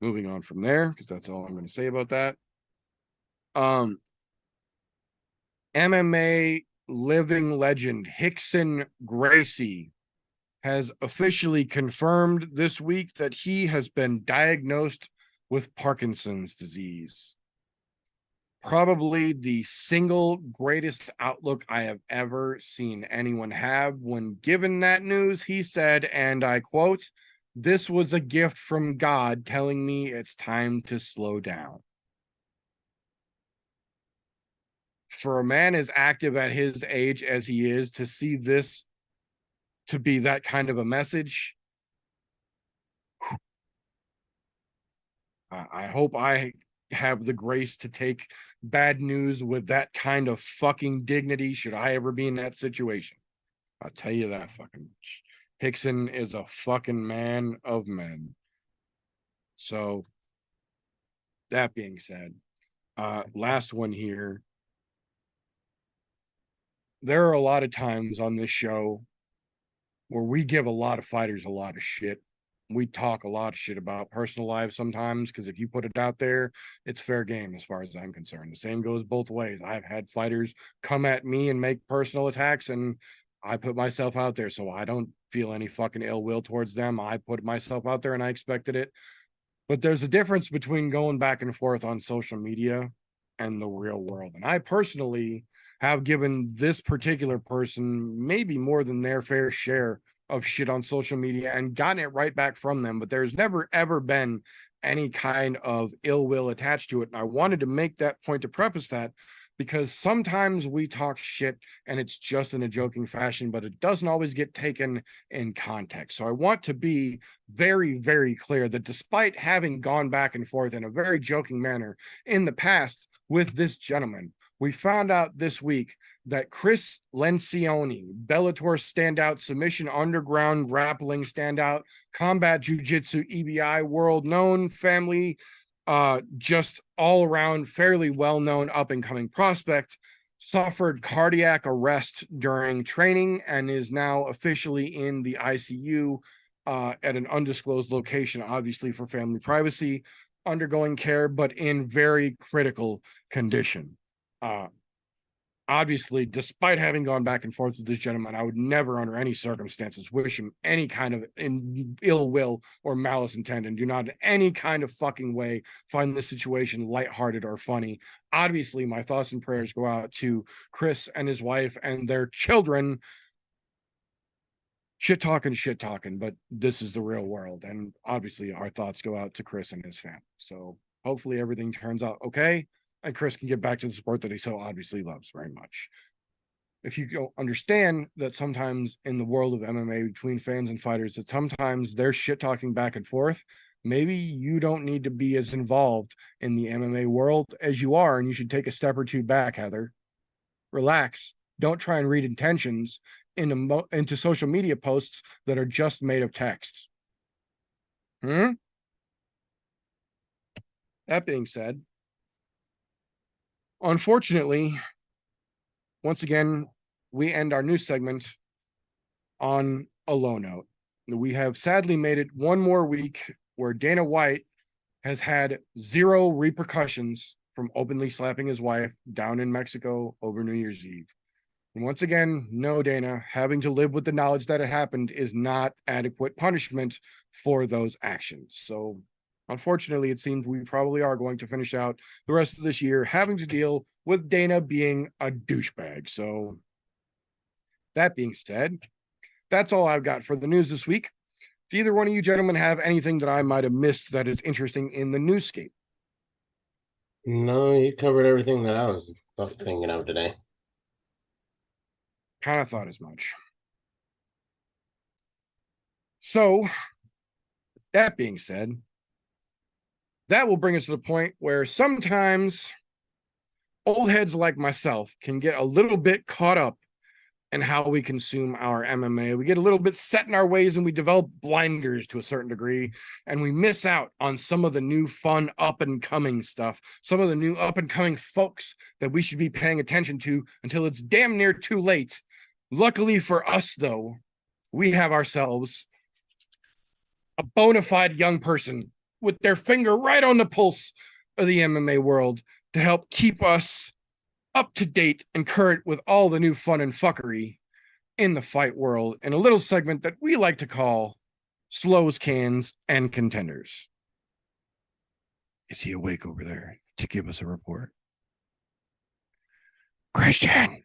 Moving on from there, because that's all I'm going to say about that. MMA living legend Rickson Gracie has officially confirmed this week that he has been diagnosed with Parkinson's disease. Probably the single greatest outlook I have ever seen anyone have. When given that news, he said, and I quote, "This was a gift from God telling me it's time to slow down." For a man as active at his age as he is, to see this to be that kind of a message, I hope I have the grace to take bad news with that kind of fucking dignity should I ever be in that situation. I'll tell you that fucking much. Rickson is a fucking man of men. So that being said, last one here. There are a lot of times on this show where we give a lot of fighters a lot of shit. We talk a lot of shit about personal lives sometimes, because if you put it out there, it's fair game as far as I'm concerned. The same goes both ways. I've had fighters come at me and make personal attacks, and I put myself out there, so I don't feel any fucking ill will towards them. I put myself out there and I expected it. But there's a difference between going back and forth on social media and the real world. And I personally have given this particular person maybe more than their fair share of shit on social media and gotten it right back from them. But there's never, ever been any kind of ill will attached to it. And I wanted to make that point to preface that, because sometimes we talk shit and it's just in a joking fashion, but it doesn't always get taken in context. So I want to be very, very clear that despite having gone back and forth in a very joking manner in the past with this gentleman, we found out this week that Chris Lencioni, Bellator standout, submission underground grappling standout, combat jiu-jitsu, EBI, world known, family, just all around fairly well-known up-and-coming prospect, suffered cardiac arrest during training and is now officially in the ICU at an undisclosed location, obviously for family privacy, undergoing care, but in very critical condition. Obviously, despite having gone back and forth with this gentleman, I would never, under any circumstances, wish him any kind of ill will or malice intent, and do not in any kind of fucking way find this situation lighthearted or funny. Obviously, my thoughts and prayers go out to Chris and his wife and their children. Shit talking, but this is the real world. And obviously, our thoughts go out to Chris and his family. So hopefully everything turns out okay, and Chris can get back to the sport that he so obviously loves very much. If you don't understand that sometimes in the world of MMA between fans and fighters, that sometimes there's shit talking back and forth, maybe you don't need to be as involved in the MMA world as you are, and you should take a step or two back, Heather. Relax. Don't try and read intentions into social media posts that are just made of text. That being said, unfortunately, once again, we end our news segment on a low note. We have sadly made it one more week where Dana White has had zero repercussions from openly slapping his wife down in Mexico over New Year's Eve. And once again, no, Dana, having to live with the knowledge that it happened is not adequate punishment for those actions. So unfortunately, it seems we probably are going to finish out the rest of this year having to deal with Dana being a douchebag. So that being said, that's all I've got for the news this week. Do either one of you gentlemen have anything that I might have missed that is interesting in the newscape? No, you covered everything that I was thinking of today. Kind of thought as much. So, that being said, that will bring us to the point where sometimes old heads like myself can get a little bit caught up in how we consume our MMA. We get a little bit set in our ways and we develop blinders to a certain degree, and we miss out on some of the new fun up and coming stuff, some of the new up and coming folks that we should be paying attention to until it's damn near too late. Luckily for us, though, we have ourselves a bona fide young person with their finger right on the pulse of the MMA world to help keep us up to date and current with all the new fun and fuckery in the fight world in a little segment that we like to call Slow's Cans and Contenders. Is he awake over there to give us a report? Christian.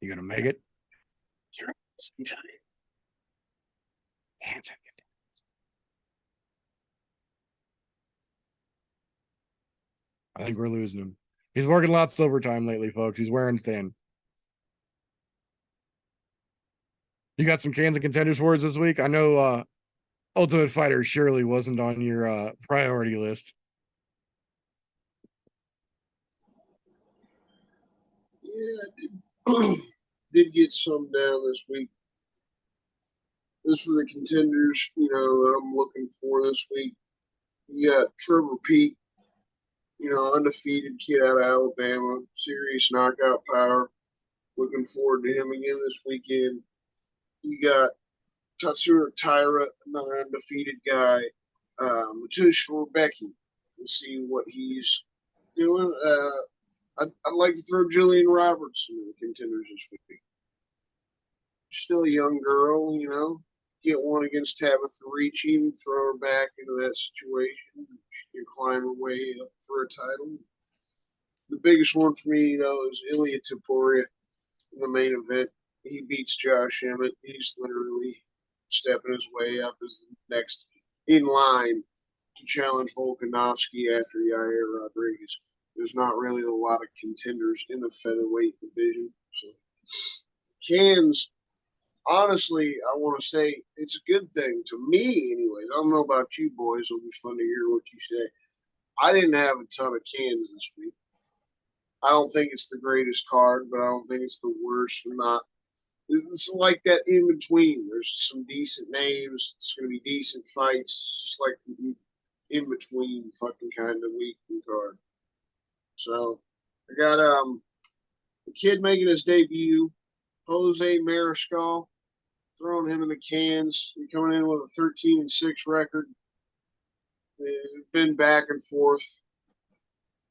You gonna make it? Sure. Sunshine. Hands in. I think we're losing him. He's working lots of overtime lately, folks. He's wearing thin. You got some cans and contenders for us this week? I know Ultimate Fighter surely wasn't on your priority list. Yeah, I did, did get some down this week. As for the contenders, that I'm looking for this week, you got Trevor Peake, undefeated kid out of Alabama, serious knockout power. Looking forward to him again this weekend. You got Tatsuro Taira, another undefeated guy. Matush Rebecki. We'll see what he's doing. I'd like to throw Jillian Roberts in the contenders this week. Still a young girl, Get one against Tabitha Ricci and throw her back into that situation. She can climb her way up for a title. The biggest one for me, though, is Ilya Topuria in the main event. He beats Josh Emmett. He's literally stepping his way up as the next in line to challenge Volkanovski after Yair Rodriguez. There's not really a lot of contenders in the featherweight division. So, Cans, honestly, I want to say it's a good thing to me, anyways. I don't know about you boys. It'll be fun to hear what you say. I didn't have a ton of cans this week. I don't think it's the greatest card, but I don't think it's the worst or not. It's like that in between. There's some decent names. It's going to be decent fights. It's just like in between fucking kind of week card. So I got a kid making his debut, Jose Mariscal, throwing him in the cans. He's coming in with a 13-6 record. Been back and forth.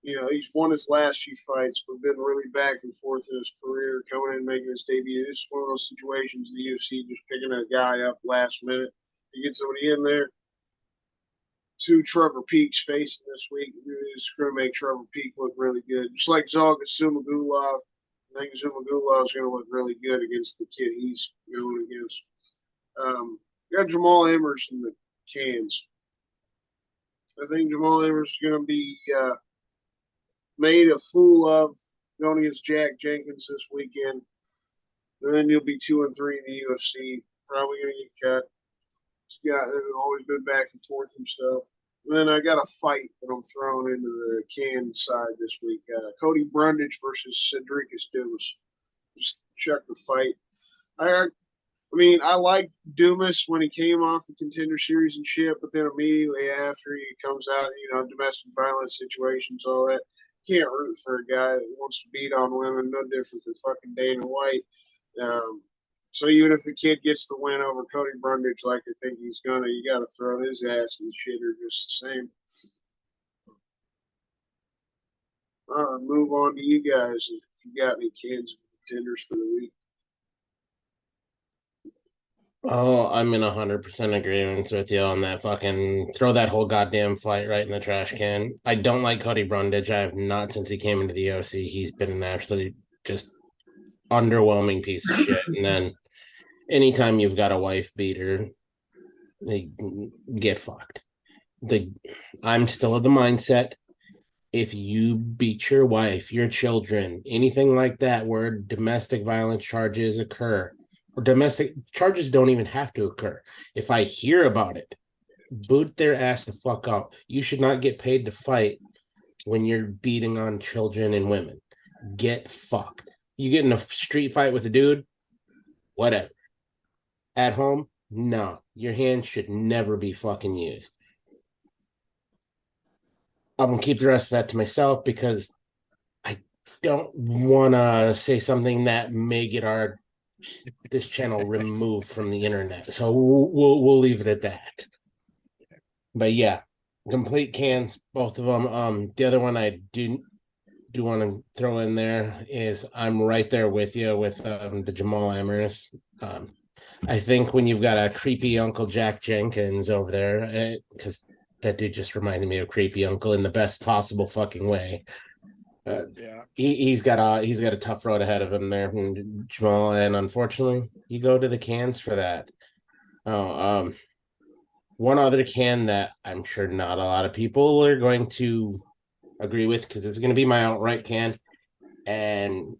He's won his last few fights, but been really back and forth in his career, coming in and making his debut. This is one of those situations the UFC just picking a guy up last minute to get somebody in there. Two Trevor Peaks facing this week. It's going to make Trevor Peak look really good. Just like Zalga Sumagulov. I think Sumagulov is going to look really good against the kid he's going against. Got Jamal Emmers in the cans. I think Jamal Emmers is going to be made a fool of going against Jack Jenkins this weekend. And then you'll be 2-3 in the UFC. Probably going to get cut. He's always been back and forth himself. And then I got a fight that I'm throwing into the can side this week. Cody Brundage versus Cedricus Dumas. Just check the fight. I liked Dumas when he came off the Contender Series and shit, but then immediately after he comes out, domestic violence situations, all that. Can't root for a guy that wants to beat on women, no different than fucking Dana White. So even if the kid gets the win over Cody Brundage like I think he's gonna, you got to throw his ass in the shitter just the same. All right, move on to you guys if you got any cans of contenders for the week. Oh, I'm in 100% agreement with you on that. Fucking throw that whole goddamn fight right in the trash can. I don't like Cody Brundage. I have not since he came into the UFC. He's been an absolutely just underwhelming piece of shit. And then anytime you've got a wife beater, they get fucked. I'm still of the mindset, if you beat your wife, your children, anything like that where domestic violence charges occur, or domestic charges don't even have to occur. If I hear about it, boot their ass the fuck out. You should not get paid to fight when you're beating on children and women. Get fucked. You get in a street fight with a dude, whatever. At home, no. Your hands should never be fucking used. I'm going to keep the rest of that to myself because I don't want to say something that may get this channel removed from the internet. So we'll leave it at that. But yeah, complete cans, both of them. The other one I do want to throw in there is I'm right there with you with the Jamal Emmers. I think when you've got a creepy Uncle Jack Jenkins over there, because that dude just reminded me of creepy uncle in the best possible fucking way. Yeah, He's got a tough road ahead of him there, Jamal, and unfortunately, you go to the cans for that. One other can that I'm sure not a lot of people are going to agree with because it's going to be my outright can, and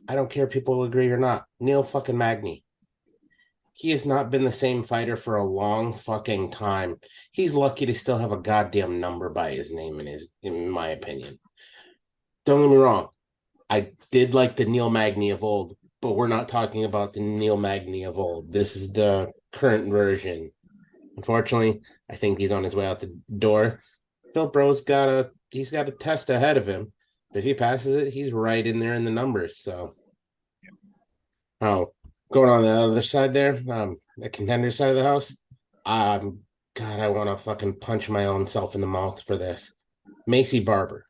I don't care if people agree or not. Neil fucking Magny. He has not been the same fighter for a long fucking time. He's lucky to still have a goddamn number by his name in my opinion. Don't get me wrong. I did like the Neil Magny of old, but we're not talking about the Neil Magny of old. This is the current version. Unfortunately, I think he's on his way out the door. Phil Bro's got a test ahead of him. But if he passes it, he's right in there in the numbers. So, going on the other side there, the contender side of the house, God, I want to fucking punch my own self in the mouth for this. Macy Barber.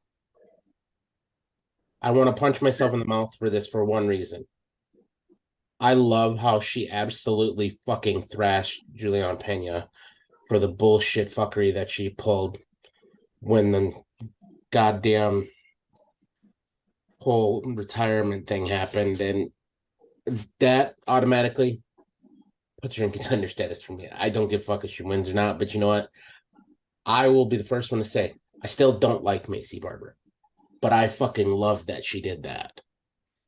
I want to punch myself in the mouth for this for one reason. I love how she absolutely fucking thrashed Julian Pena for the bullshit fuckery that she pulled when the goddamn whole retirement thing happened. And that automatically puts her in contender status for me. I don't give a fuck if she wins or not, but you know what? I will be the first one to say I still don't like Macy Barber, but I fucking love that she did that.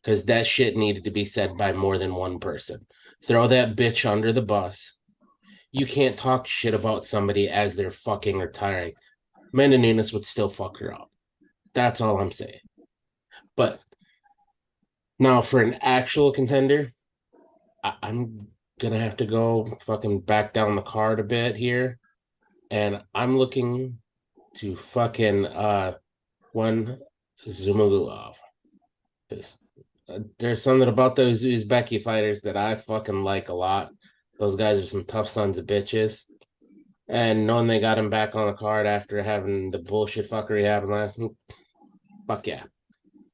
Because that shit needed to be said by more than one person. Throw that bitch under the bus. You can't talk shit about somebody as they're fucking retiring. Amanda Nunes would still fuck her up. That's all I'm saying. But now for an actual contender, I'm going to have to go fucking back down the card a bit here. And I'm looking to fucking one Zumagulov. There's something about those Uzbeki fighters that I fucking like a lot. Those guys are some tough sons of bitches. And knowing they got him back on the card after having the bullshit fuckery happen last week, fuck yeah.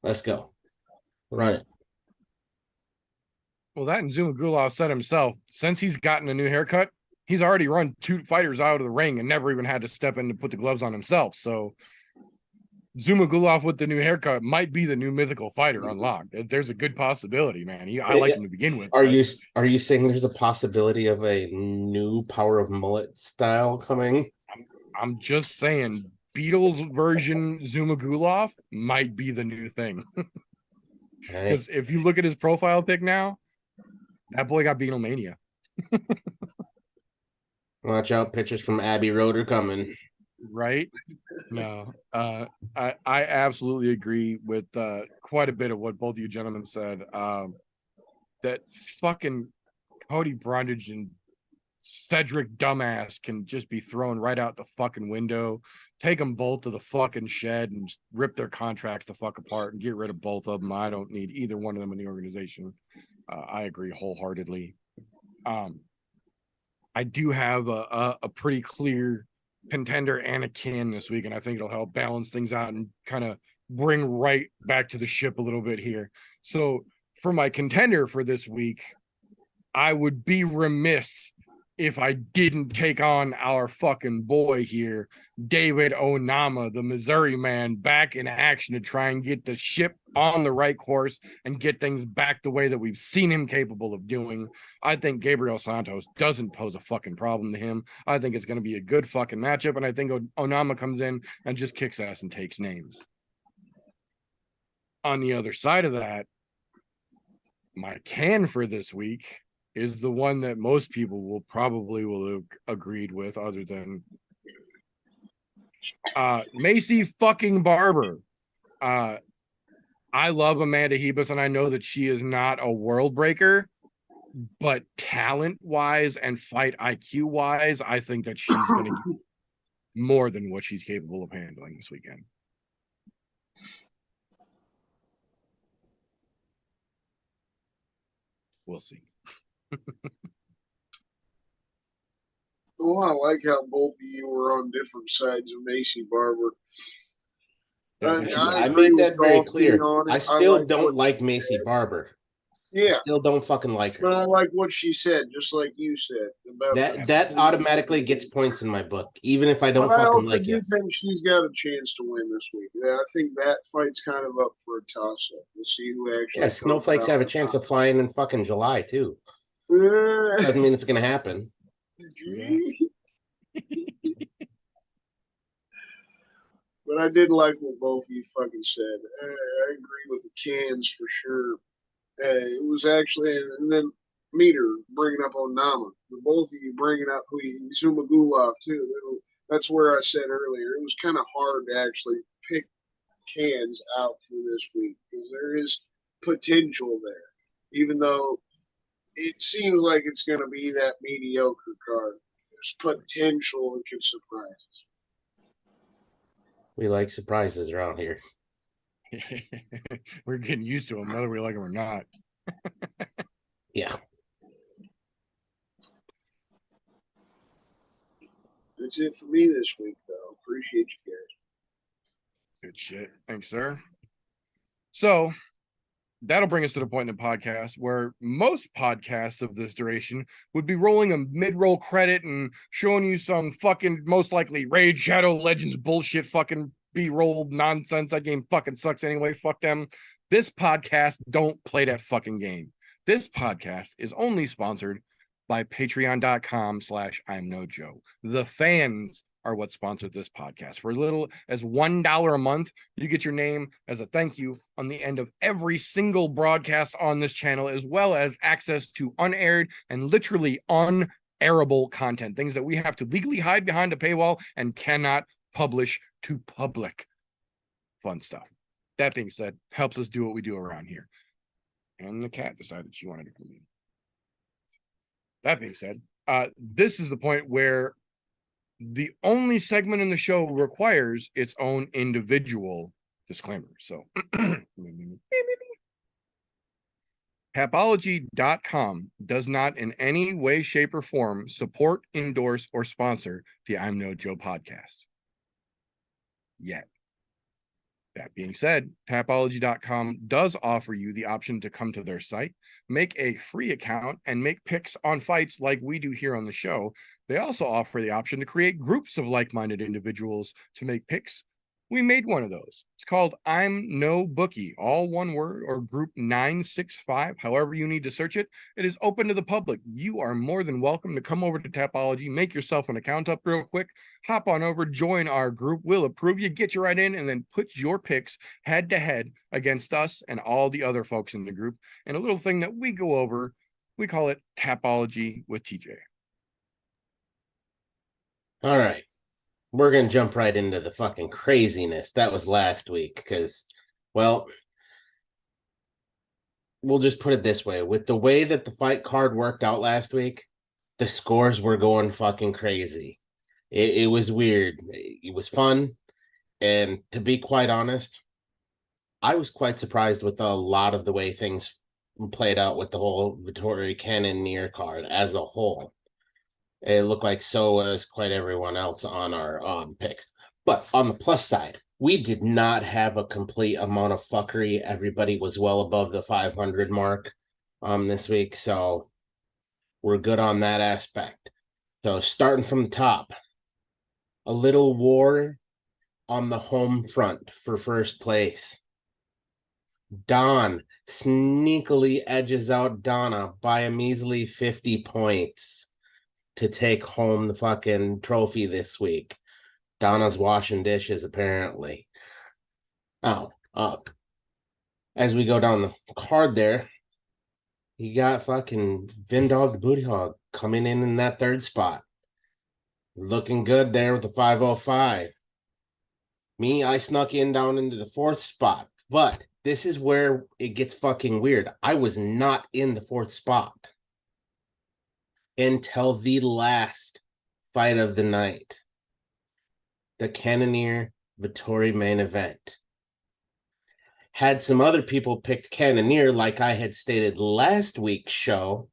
Let's go. Run it. Well, that and Zumagulov said himself, since he's gotten a new haircut, he's already run 2 fighters out of the ring and never even had to step in to put the gloves on himself. So Zumagulov with the new haircut might be the new mythical fighter unlocked. There's a good possibility, man. I like him to begin with. Are you saying there's a possibility of a new Power of Mullet style coming? I'm just saying Beatles version Zumagulov might be the new thing. Because if you look at his profile pic now, that boy got Beatlemania. Watch out, pictures from Abbey Road are coming. Right? No, I absolutely agree with quite a bit of what both of you gentlemen said. That fucking Cody Brundage and Cedric dumbass can just be thrown right out the fucking window. Take them both to the fucking shed and just rip their contracts the fuck apart and get rid of both of them. I don't need either one of them in the organization. I agree wholeheartedly. I do have a pretty clear contender and a can this week, and I think it'll help balance things out and kind of bring right back to the ship a little bit here. So for my contender for this week, I would be remiss if I didn't take on our fucking boy here, David Onama, the Missouri man, back in action to try and get the ship on the right course and get things back the way that we've seen him capable of doing. I think Gabriel Santos doesn't pose a fucking problem to him. I think it's going to be a good fucking matchup, and I think Onama comes in and just kicks ass and takes names. On the other side of that, my can for this week is the one that most people will have agreed with, other than Macy fucking Barber. I love Amanda Hebus, and I know that she is not a world breaker, but talent wise and fight IQ wise, I think that she's going to get more than what she's capable of handling this weekend. We'll see. Well, I like how both of you were on different sides of Macy Barber. I made that very clear. I still don't like Macy Barber. Yeah. I still don't fucking like her. But I like what she said, just like you said. About that automatically gets points in my book, even if I don't but fucking like it. I also do think she's got a chance to win this week. Yeah, I think that fight's kind of up for a toss-up. We'll see who actually. Yeah, snowflakes have a chance of flying in fucking July too. Doesn't mean it's gonna happen. Yeah. But I did like what both of you fucking said. I agree with the cans for sure. It was actually, and then Meter bringing up Onama. The both of you bringing up Zumagulov too. That's where I said earlier, it was kind of hard to actually pick cans out for this week because there is potential there. Even though it seems like it's going to be that mediocre card. There's potential it can surprise us. We like surprises around here. We're getting used to them, whether we like them or not. Yeah. That's it for me this week, though. Appreciate you guys. Good shit. Thanks, sir. So that'll bring us to the point in the podcast where most podcasts of this duration would be rolling a mid-roll credit and showing you some fucking most likely Raid Shadow Legends bullshit fucking B-roll nonsense. That game fucking sucks anyway. Fuck them. This podcast don't play that fucking game. This podcast is only sponsored by patreon.com/ImNoJoe. The fans are what sponsored this podcast. For as little as $1 a month, you get your name as a thank you on the end of every single broadcast on this channel, as well as access to unaired and literally unairable content, things that we have to legally hide behind a paywall and cannot publish to public. Fun stuff. That being said, helps us do what we do around here. And the cat decided she wanted to come in. That being said, this is the point where the only segment in the show requires its own individual disclaimer. So Tapology.com does not in any way, shape, or form support, endorse, or sponsor the ImNoJoe podcast. Yet. That being said, Tapology.com does offer you the option to come to their site, make a free account, and make picks on fights like we do here on the show. They also offer the option to create groups of like-minded individuals to make picks. We made one of those. It's called ImNoBookie, all one word, or group 965, however you need to search it. It is open to the public. You are more than welcome to come over to Tapology, make yourself an account up real quick, hop on over, join our group. We'll approve you, get you right in, and then put your picks head to head against us and all the other folks in the group. And a little thing that we go over, we call it Tapology with TJ. All right. We're going to jump right into the fucking craziness that was last week because, well, we'll just put it this way. With the way that the fight card worked out last week, the scores were going fucking crazy. It was weird. It was fun. And to be quite honest, I was quite surprised with a lot of the way things played out with the whole Vittori Cannonier card as a whole. It looked like so was quite everyone else on our picks. But on the plus side, we did not have a complete amount of fuckery. Everybody was well above the 500 mark this week. So we're good on that aspect. So starting from the top, a little war on the home front for first place. Don sneakily edges out Donna by a measly 50 points to take home the fucking trophy this week. Donna's washing dishes, apparently. Oh, up. As we go down the card there, you got fucking Vindog the Booty Hog coming in that third spot. Looking good there with the 505. Me, I snuck in down into the fourth spot. But this is where it gets fucking weird. I was not in the fourth spot until the last fight of the night. The Cannonier Vittori main event. Had some other people picked Cannonier, like I had stated last week's show,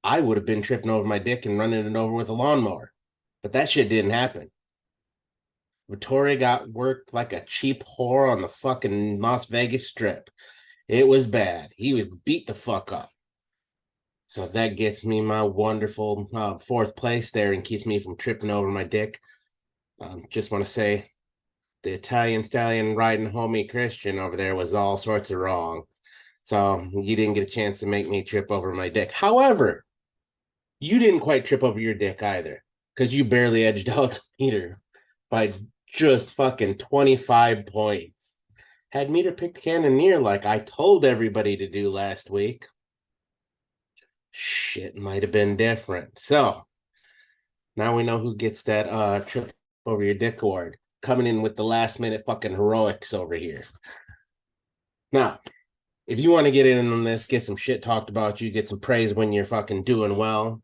I would have been tripping over my dick and running it over with a lawnmower. But that shit didn't happen. Vittori got worked like a cheap whore on the fucking Las Vegas Strip. It was bad. He was beat the fuck up. So that gets me my wonderful fourth place there and keeps me from tripping over my dick. Just want to say the Italian stallion riding homie Christian over there was all sorts of wrong. So you didn't get a chance to make me trip over my dick. However, you didn't quite trip over your dick either because you barely edged out Meter by just fucking 25 points. Had Meter picked Cannonier like I told everybody to do last week, shit might have been different. So now we know who gets that trip over your dick award. Coming in with the last minute fucking heroics over here. Now, if you want to get in on this, get some shit talked about you, get some praise when you're fucking doing well,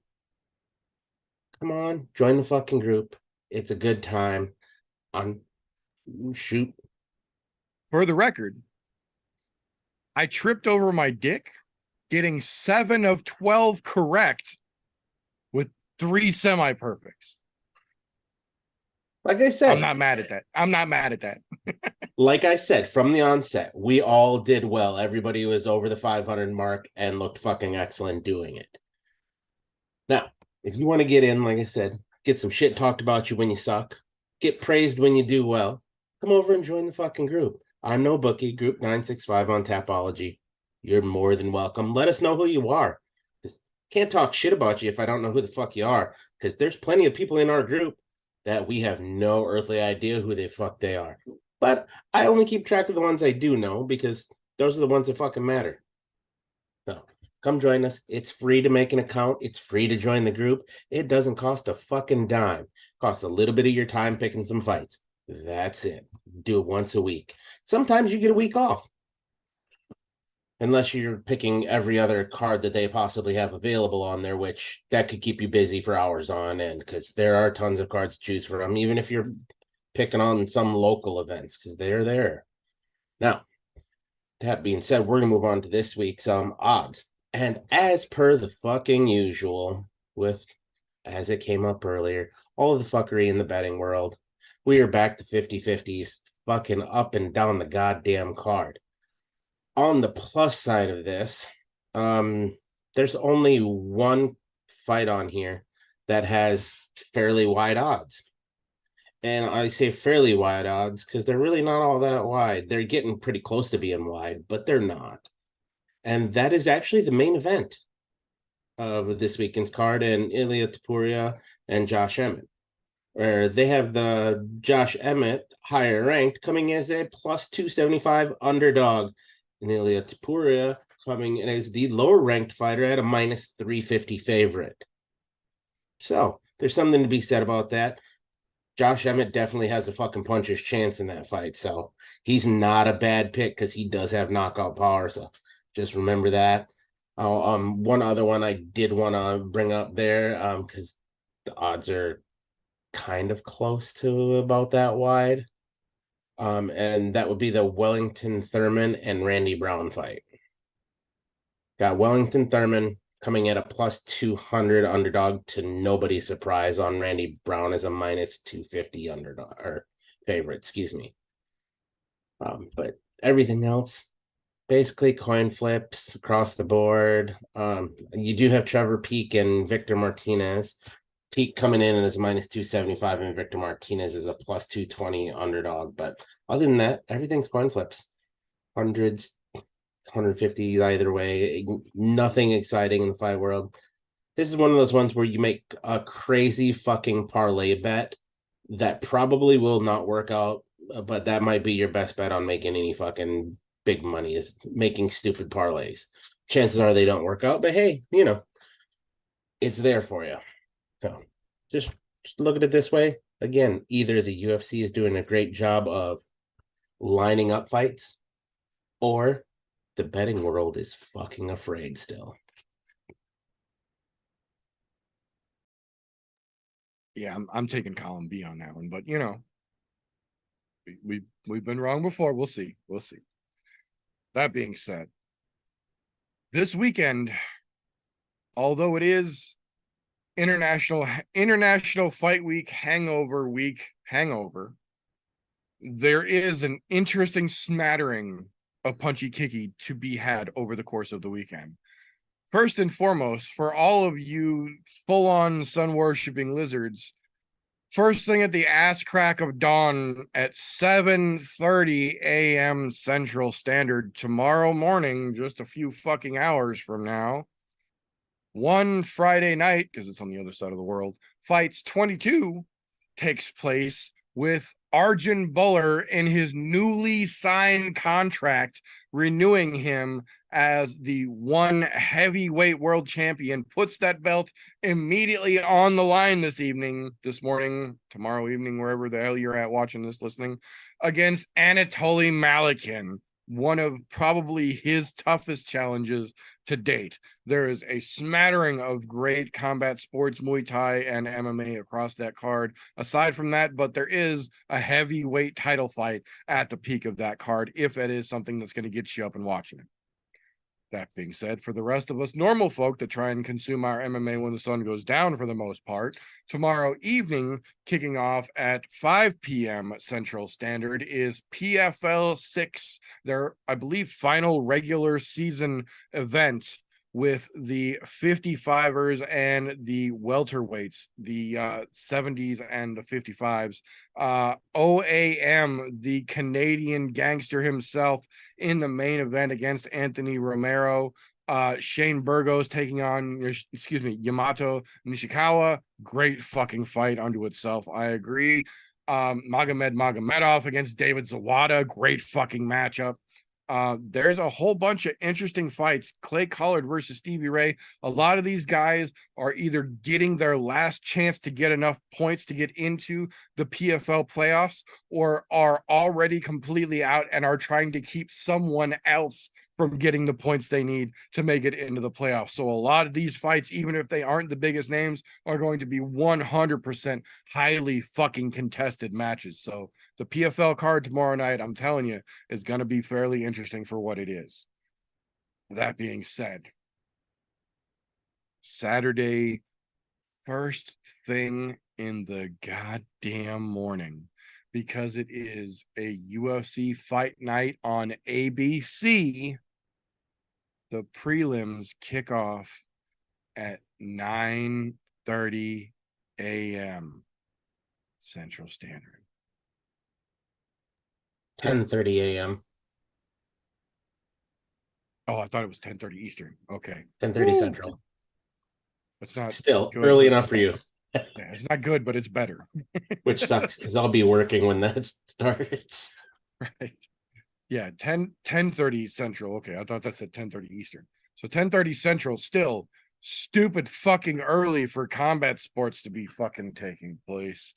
come on, join the fucking group. It's a good time. Shoot. For the record, I tripped over my dick getting 7 of 12 correct with 3 semi-perfects. Like I said, I'm not mad at that. I'm not mad at that. like I said, from the onset, we all did well. Everybody was over the 500 mark and looked fucking excellent doing it. Now, if you want to get in, like I said, get some shit talked about you when you suck, get praised when you do well, come over and join the fucking group. ImNoBookie, group 965 on Tapology. You're more than welcome. Let us know who you are. Just can't talk shit about you if I don't know who the fuck you are, because there's plenty of people in our group that we have no earthly idea who the fuck they are. But I only keep track of the ones I do know, because those are the ones that fucking matter. So come join us. It's free to make an account. It's free to join the group. It doesn't cost a fucking dime. It costs a little bit of your time picking some fights. That's it. Do it once a week. Sometimes you get a week off. Unless you're picking every other card that they possibly have available on there, which that could keep you busy for hours on end, because there are tons of cards to choose from, even if you're picking on some local events, because they're there. Now, that being said, we're going to move on to this week's odds. And as per the fucking usual, with, as it came up earlier, all of the fuckery in the betting world, we are back to 50-50s, fucking up and down the goddamn card. On the plus side of this, there's only one fight on here that has fairly wide odds. And I say fairly wide odds because they're really not all that wide. They're getting pretty close to being wide, but they're not. And that is actually the main event of this weekend's card, and EmmettVsTopuria and Josh Emmett, where they have the Josh Emmett higher ranked coming as a plus 275 underdog, and EmmettVsTopuria coming in as the lower ranked fighter at a minus 350 favorite. So there's something to be said about that. Josh Emmett definitely has a fucking puncher's chance in that fight. So he's not a bad pick because he does have knockout power. So just remember that. One other one I did want to bring up there, because the odds are kind of close to about that wide. And that would be the Wellington Thurman and Randy Brown fight. Got Wellington Thurman coming at a plus 200 underdog to nobody's surprise on Randy Brown as a minus 250 underdog or favorite, excuse me. But everything else, basically coin flips across the board. You do have Trevor Peek and Victor Martinez. Peek coming in as a minus 275 and Victor Martinez is a plus 220 underdog. But other than that, everything's coin flips. Hundreds, 150 either way. Nothing exciting in the fight world. This is one of those ones where you make a crazy fucking parlay bet that probably will not work out, but that might be your best bet on making any fucking big money, is making stupid parlays. Chances are they don't work out, but hey, you know, it's there for you. So just look at it this way. Again, either the UFC is doing a great job of lining up fights, or the betting world is fucking afraid still. Yeah, I'm taking column B on that one, but you know, we've been wrong before. We'll see. We'll see. That being said, this weekend, although it is International Fight Week, Hangover, there is an interesting smattering of punchy kicky to be had over the course of the weekend. First and foremost, for all of you full-on sun-worshipping lizards, first thing at the ass crack of dawn at 7:30 a.m. Central Standard tomorrow morning, just a few fucking hours from now, one Friday night, because it's on the other side of the world, Fights 22 takes place with Arjun Buller in his newly signed contract, renewing him as the one heavyweight world champion, puts that belt immediately on the line this morning, tomorrow evening, wherever the hell you're at watching this, listening, against Anatoly Malikin, one of probably his toughest challenges to date. There is a smattering of great combat sports, Muay Thai and MMA across that card. Aside from that, but there is a heavyweight title fight at the peak of that card, if it is something that's going to get you up and watching it. That being said, for the rest of us normal folk that try and consume our MMA when the sun goes down for the most part, tomorrow evening, kicking off at 5 p.m. Central Standard, is PFL 6, their, I believe, final regular season event with the 55ers and the welterweights, the 70s and the 55s. OAM, the Canadian gangster himself, in the main event against Anthony Romero. Shane Burgos taking on, Yamato Nishikawa. Great fucking fight unto itself. I agree. Magomed Magomedov against David Zawada. Great fucking matchup. There's a whole bunch of interesting fights. Clay Collard versus Stevie Ray. A lot of these guys are either getting their last chance to get enough points to get into the PFL playoffs, or are already completely out and are trying to keep someone else from getting the points they need to make it into the playoffs. So a lot of these fights, even if they aren't the biggest names, are going to be 100% highly fucking contested matches. So the PFL card tomorrow night, I'm telling you, is going to be fairly interesting for what it is. That being said, Saturday, first thing in the goddamn morning, because it is a UFC fight night on ABC, the prelims kick off at 9:30 a.m. Central Standard. 10:30 a.m. Oh, I thought it was 10:30 Eastern. Okay. 10:30 Central. It's not Still good, early but enough for you, yeah, it's not good, but it's better. which sucks because I'll be working when that starts. Right. Yeah, 10:30 Central. Okay, I thought that said 10:30 Eastern. So 10:30 Central, still stupid fucking early for combat sports to be fucking taking place.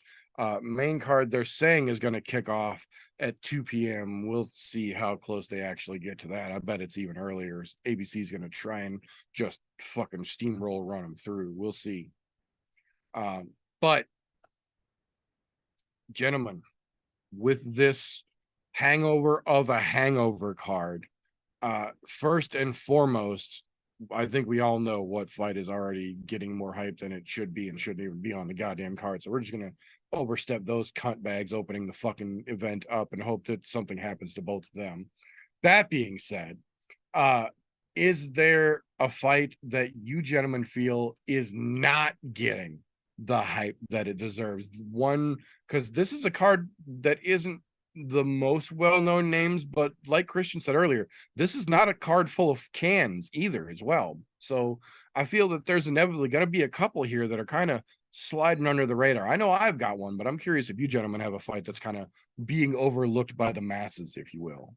Main card they're saying is going to kick off at 2 p.m. We'll see how close they actually get to that. I bet it's even earlier. ABC is going to try and just fucking steamroll run them through. We'll see. But gentlemen, with this hangover of a hangover card, first and foremost, I think we all know what fight is already getting more hype than it should be and shouldn't even be on the goddamn card. So we're just gonna overstep those cunt bags opening the fucking event up and hope that something happens to both of them. That being said, is there a fight that you gentlemen feel is not getting the hype that it deserves? One, because this is a card that isn't the most well-known names, but like Christian said earlier, this is not a card full of cans either as well. So I feel that there's inevitably going to be a couple here that are kind of sliding under the radar. I know I've got one, but I'm curious if you gentlemen have a fight that's kind of being overlooked by the masses, if you will.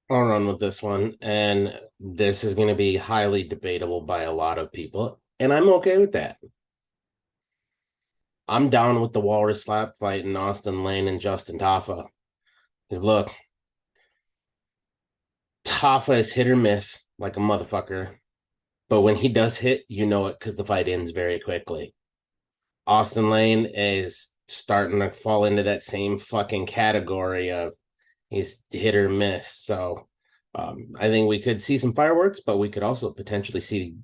I'll run with this one, and this is going to be highly debatable by a lot of people, and I'm okay with that. I'm down with the Walrus slap fight in Austin Lane and Justin Tafa. Because look, Tafa is hit or miss like a motherfucker, but when he does hit, you know it because the fight ends very quickly. Austin Lane is starting to fall into that same fucking category of he's hit or miss. So I think we could see some fireworks, but we could also potentially see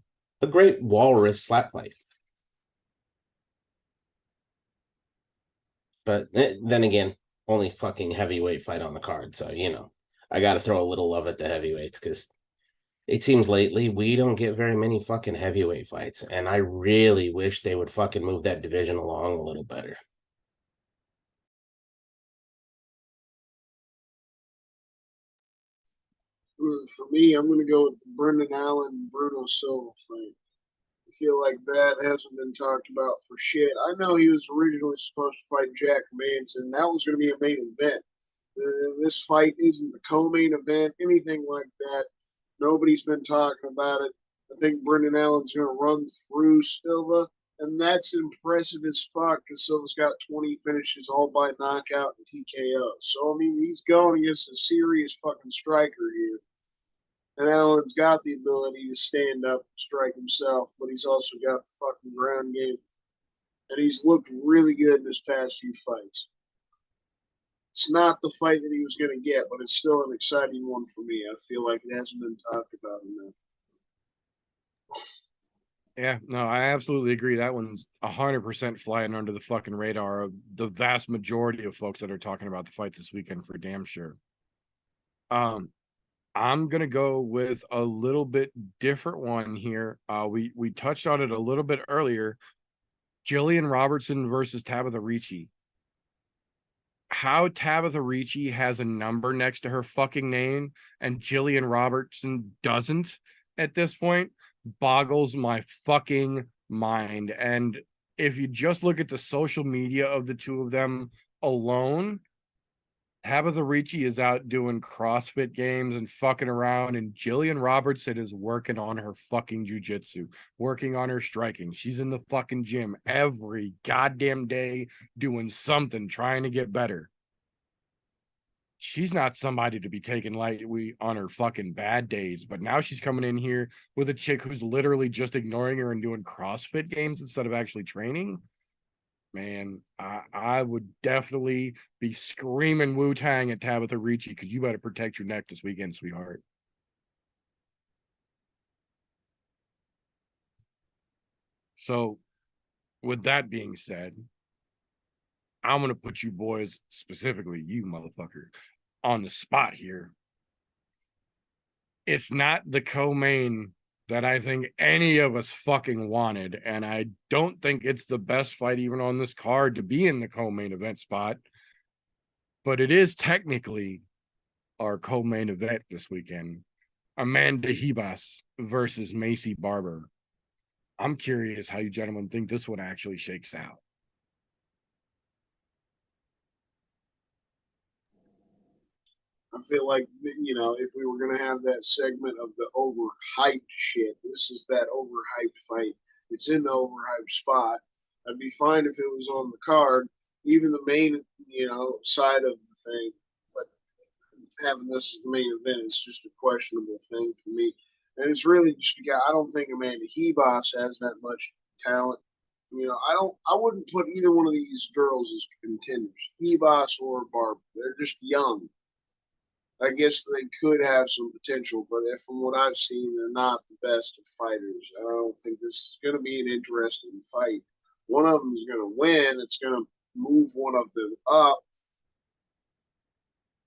a great Walrus slap fight. But then again, only fucking heavyweight fight on the card. So, I got to throw a little love at the heavyweights because it seems lately we don't get very many fucking heavyweight fights. And I really wish they would fucking move that division along a little better. For me, I'm going to go with the Brendan Allen Bruno Silva fight. I feel like that hasn't been talked about for shit. I know he was originally supposed to fight Jack Manson. That was going to be a main event. This fight isn't the co-main event, anything like that. Nobody's been talking about it. I think Brendan Allen's going to run through Silva, And that's impressive as fuck because Silva's got 20 finishes all by knockout and TKO. So, I mean, he's going against a serious fucking striker here. And Allen's got the ability to stand up and strike himself, but he's also got the fucking ground game. And he's looked really good in his past few fights. It's not the fight that he was going to get, but it's still an exciting one for me. I feel like it hasn't been talked about enough. Yeah, no, I absolutely agree. That one's 100% flying under the fucking radar of the vast majority of folks that are talking about the fight this weekend for damn sure. I'm gonna go with a little bit different one here. We touched on it a little bit earlier. Jillian Robertson versus Tabitha Ricci. How Tabitha Ricci has a number next to her fucking name and Jillian Robertson doesn't at this point boggles my fucking mind. And if you just look at the social media of the two of them alone, Tabitha Ricci is out doing CrossFit games and fucking around, and Jillian Robertson is working on her fucking jujitsu, working on her striking. She's in the fucking gym every goddamn day doing something, trying to get better. She's not somebody to be taken lightly on her fucking bad days, but now she's coming in here with a chick who's literally just ignoring her and doing CrossFit games instead of actually training. Man, I would definitely be screaming Wu-Tang at Tabitha Ricci because you better protect your neck this weekend, sweetheart. So, with that being said, I'm going to put you boys, specifically you motherfucker, on the spot here. It's not the co-main that I think any of us fucking wanted, and I don't think it's the best fight even on this card to be in the co-main event spot, but it is technically our co-main event this weekend. Amanda Ribas versus Macy Barber. I'm curious how you gentlemen think this one actually shakes out. I feel like, you know, if we were going to have that segment of the overhyped shit, this is that overhyped fight. It's in the overhyped spot. I'd be fine if it was on the card, even the main, you know, side of the thing. But having this as the main event is just a questionable thing for me. And it's really just because I don't think Amanda Ribas has that much talent. You know, I wouldn't put either one of these girls as contenders, Ribas or Barber. They're just young. I guess they could have some potential, but from what I've seen, they're not the best of fighters. I don't think this is going to be an interesting fight. One of them is going to win. It's going to move one of them up.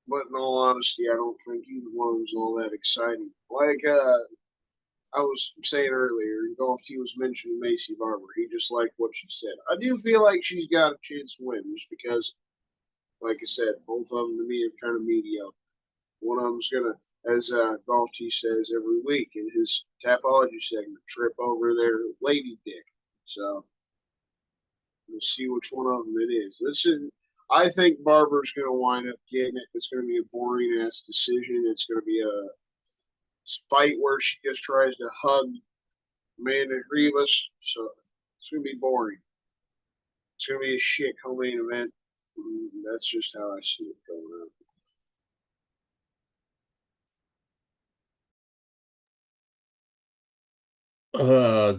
But in all honesty, I don't think either one of them is all that exciting. Like I was saying earlier, Golf T was mentioning Macy Barber. He just liked what she said. I do feel like she's got a chance to win just because, like I said, both of them to me are kind of mediocre. One of them's going to, as Golf T says every week in his Tapology segment, trip over their lady dick. So we'll see which one of them it is. I think Barber's going to wind up getting it. It's going to be a boring ass decision. It's going to be a fight where she just tries to hug Amanda Ribas. So it's going to be boring. It's going to be a shit co-main event. That's just how I see it going on.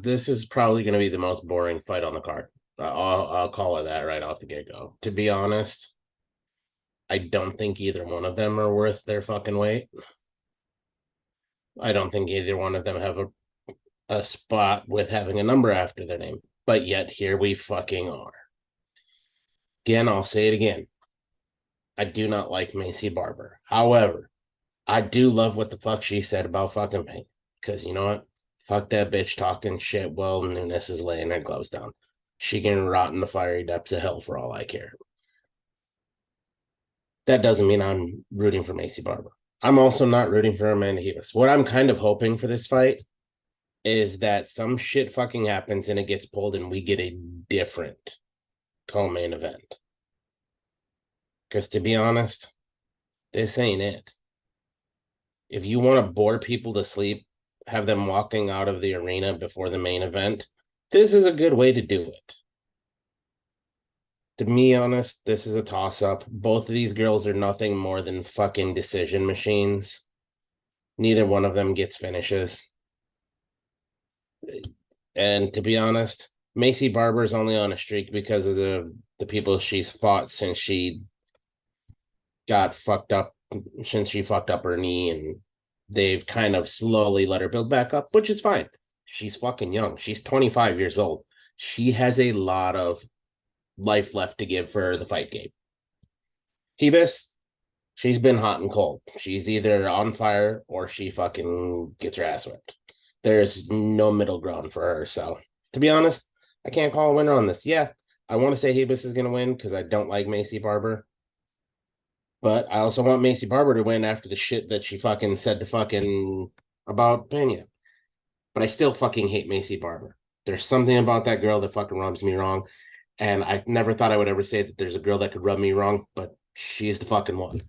This is probably going to be the most boring fight on the card. I'll call it that right off the get-go. To be honest, I don't think either one of them are worth their fucking weight. I don't think either one of them have a spot with having a number after their name. But yet here we fucking are. Again, I'll say it again. I do not like Macy Barber. However, I do love what the fuck she said about fucking me. Because you know what? Fuck that bitch talking shit while Nunes is laying her gloves down. She can rot in the fiery depths of hell for all I care. That doesn't mean I'm rooting for Macy Barber. I'm also not rooting for Amanda Ribas. What I'm kind of hoping for this fight is that some shit fucking happens and it gets pulled and we get a different co-main event. Because to be honest, this ain't it. If you want to bore people to sleep, have them walking out of the arena before the main event, This is a good way to do it. To be honest, this is a toss-up. Both of these girls are nothing more than fucking decision machines. Neither one of them gets finishes. And to be honest, Macy Barber's only on a streak because of the people she's fought since she got fucked up, since she fucked up her knee, and they've kind of slowly let her build back up, which is fine. She's fucking young. She's 25 years old. She has a lot of life left to give for the fight game. Hebus, she's been hot and cold. She's either on fire or she fucking gets her ass whipped. There's no middle ground for her. So, to be honest, I can't call a winner on this. Yeah, I want to say Hebus is going to win because I don't like Macy Barber. But I also want Macy Barber to win after the shit that she fucking said to fucking about Pena. But I still fucking hate Macy Barber. There's something about that girl that fucking rubs me wrong. And I never thought I would ever say that there's a girl that could rub me wrong, but she's the fucking one.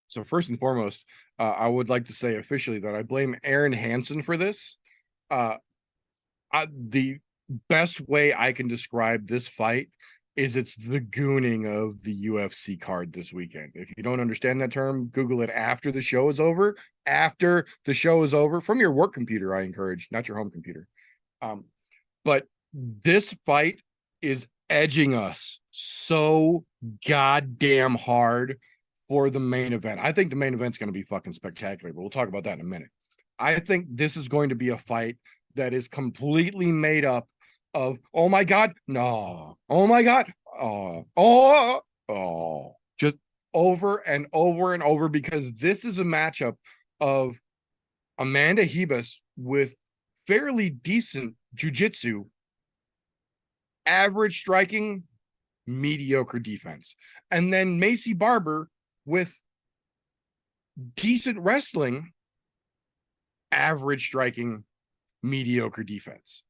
So first and foremost, I would like to say officially that I blame Aaron Hansen for this. The best way I can describe this fight is it's the gooning of the UFC card this weekend. If you don't understand that term, Google it after the show is over. After the show is over, from your work computer, I encourage, not your home computer. But this fight is edging us so goddamn hard for the main event. I think the main event's going to be fucking spectacular, but we'll talk about that in a minute. I think this is going to be a fight that is completely made up of, oh my God, no, oh my God, just over and over and over, because this is a matchup of Amanda Hebus with fairly decent jiu-jitsu, average striking, mediocre defense. And then Macy Barber with decent wrestling, average striking, mediocre defense.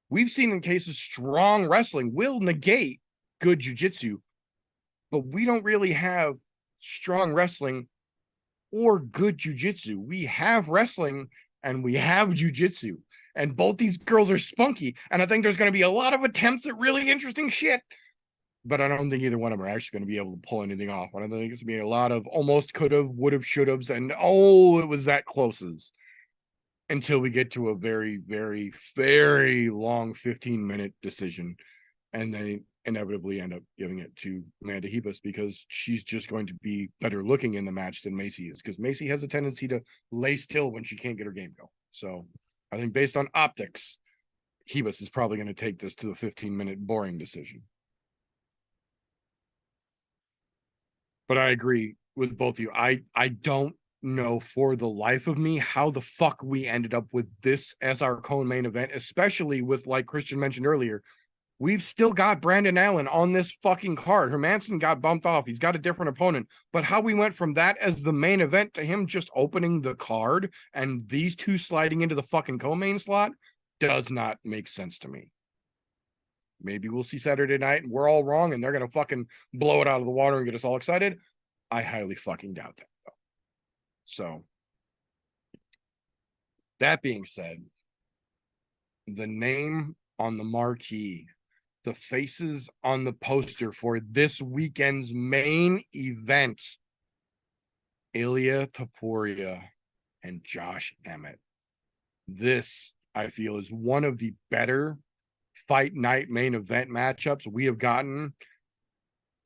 We've seen in cases strong wrestling will negate good jiu-jitsu, but we don't really have strong wrestling or good jiu-jitsu. We have wrestling and we have jiu-jitsu, and both these girls are spunky, and I think there's going to be a lot of attempts at really interesting shit, but I don't think either one of them are actually going to be able to pull anything off. I think it's going to be a lot of almost could have, would have, should have's, and it was that closes, until we get to a very, very, very long 15-minute decision, and they inevitably end up giving it to Amanda Hebus because she's just going to be better looking in the match than Macy is, because Macy has a tendency to lay still when she can't get her game going. So I think based on optics, Hebus is probably going to take this to the 15-minute boring decision. But I agree with both of you. I don't know for the life of me how the fuck we ended up with this as our co-main event, especially with, like Christian mentioned earlier, we've still got Brandon Allen on this fucking card. Hermanson got bumped off. He's got a different opponent. But how we went from that as the main event to him just opening the card and these two sliding into the fucking co-main slot does not make sense to me. Maybe we'll see Saturday night and we're all wrong and they're going to fucking blow it out of the water and get us all excited. I highly fucking doubt that, though. So, that being said, the name on the marquee, the faces on the poster for this weekend's main event, Ilia Topuria and Josh Emmett. This, I feel, is one of the better fight night main event matchups we have gotten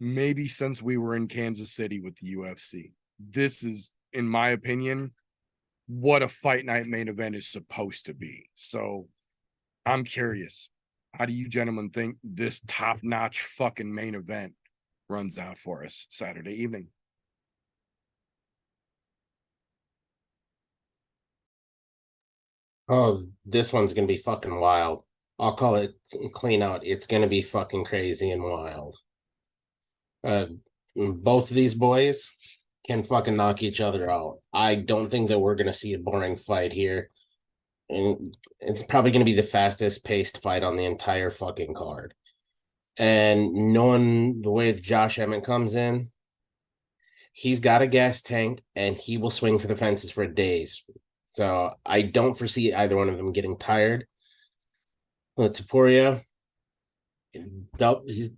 maybe since we were in Kansas City with the UFC. This is, in my opinion, what a fight night main event is supposed to be. So I'm curious, how do you gentlemen think this top-notch fucking main event runs out for us Saturday evening? Oh, this one's gonna be fucking wild. I'll call it clean out. It's gonna be fucking crazy and wild. Both of these boys can fucking knock each other out. I don't think that we're gonna see a boring fight here. And it's probably gonna be the fastest paced fight on the entire fucking card. And knowing the way Josh Emmett comes in, He's got a gas tank, and he will swing for the fences for days. So I don't foresee either one of them getting tired. Tapuria, he's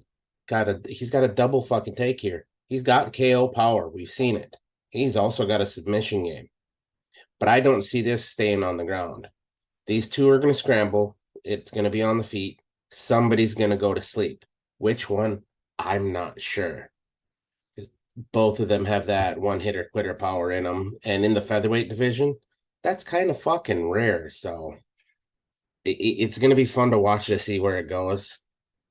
got a double fucking take here. He's got KO power. We've seen it. He's also got a submission game. But I don't see this staying on the ground. These two are going to scramble. It's going to be on the feet. Somebody's going to go to sleep. Which one? I'm not sure. Both of them have that one hitter quitter power in them. And in the featherweight division, that's kind of fucking rare. So it's going to be fun to watch to see where it goes.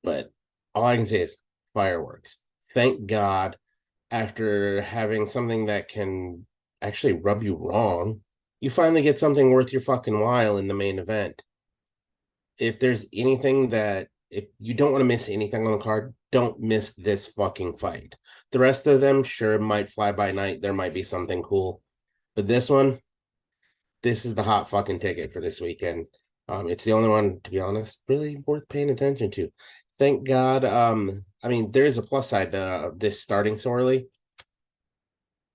But all I can say is fireworks. Thank God, after having something that can actually rub you wrong, you finally get something worth your fucking while in the main event. If there's anything that, if you don't want to miss anything on the card, don't miss this fucking fight. The rest of them, sure, might fly by night. There might be something cool. But this one, this is the hot fucking ticket for this weekend. It's the only one, to be honest, really worth paying attention to. Thank God. I mean, there is a plus side to this starting so early.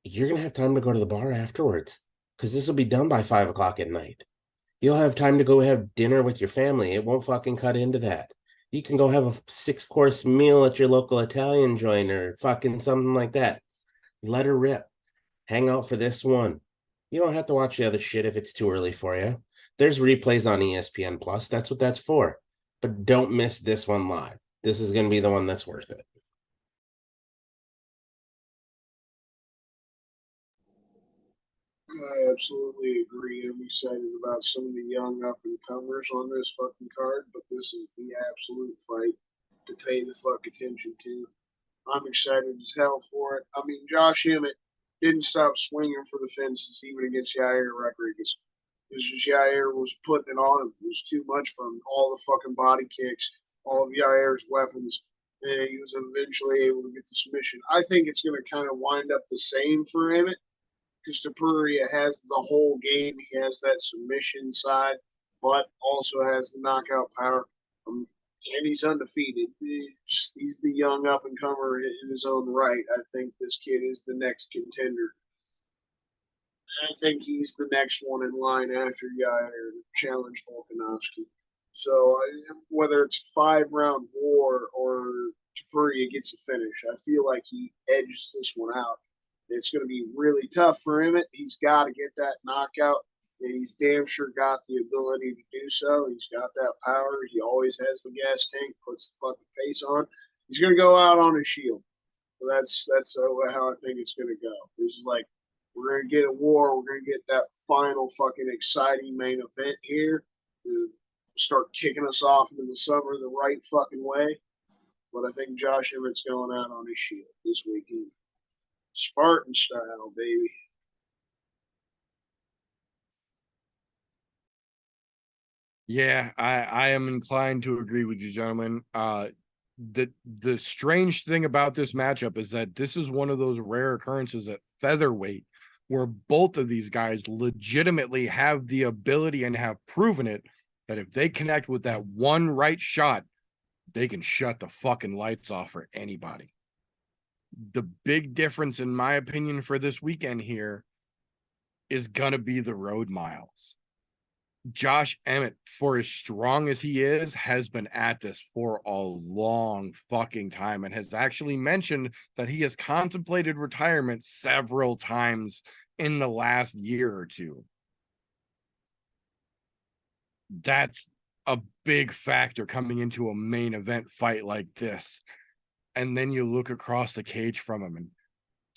You're gonna have time to go to the bar afterwards because this will be done by 5 o'clock at night. You'll have time to go have dinner with your family. It won't fucking cut into that. You can go have a 6-course meal at your local Italian joint or fucking something like that. Let her rip. Hang out for this one. You don't have to watch the other shit if it's too early for you. There's replays on ESPN Plus. That's what that's for. But don't miss this one live. This is going to be the one that's worth it. I absolutely agree. I'm excited about some of the young up and comers on this fucking card, but this is the absolute fight to pay the fuck attention to. I'm excited as hell for it. I mean, Josh Emmett didn't stop swinging for the fences even against Yair Rodriguez. It was just Yair was putting it on him. It was too much for him. All the fucking body kicks, all of Yair's weapons, and he was eventually able to get the submission. I think it's going to kind of wind up the same for Emmett because Topuria has the whole game. He has that submission side, but also has the knockout power. And he's undefeated. He's the young up and comer in his own right. I think this kid is the next contender. I think he's the next one in line after Yair to challenge Volkanovski. So whether it's a 5-round war or Topuria gets a finish, I feel like he edges this one out. It's going to be really tough for him. He's got to get that knockout. And he's damn sure got the ability to do so. He's got that power. He always has the gas tank, puts the fucking face on. He's going to go out on his shield. So that's how I think it's going to go. This is like, we're going to get a war. We're going to get that final fucking exciting main event here to start kicking us off into the summer the right fucking way. But I think Josh Emmett's going out on his shield this weekend. Spartan style, baby. Yeah, I am inclined to agree with you, gentlemen. The strange thing about this matchup is that this is one of those rare occurrences at featherweight where both of these guys legitimately have the ability and have proven it that if they connect with that one right shot, they can shut the fucking lights off for anybody. The big difference, in my opinion, for this weekend here is gonna be the road miles. Josh Emmett, for as strong as he is, has been at this for a long fucking time and has actually mentioned that he has contemplated retirement several times in the last year or two. That's a big factor coming into a main event fight like this. And then you look across the cage from him, and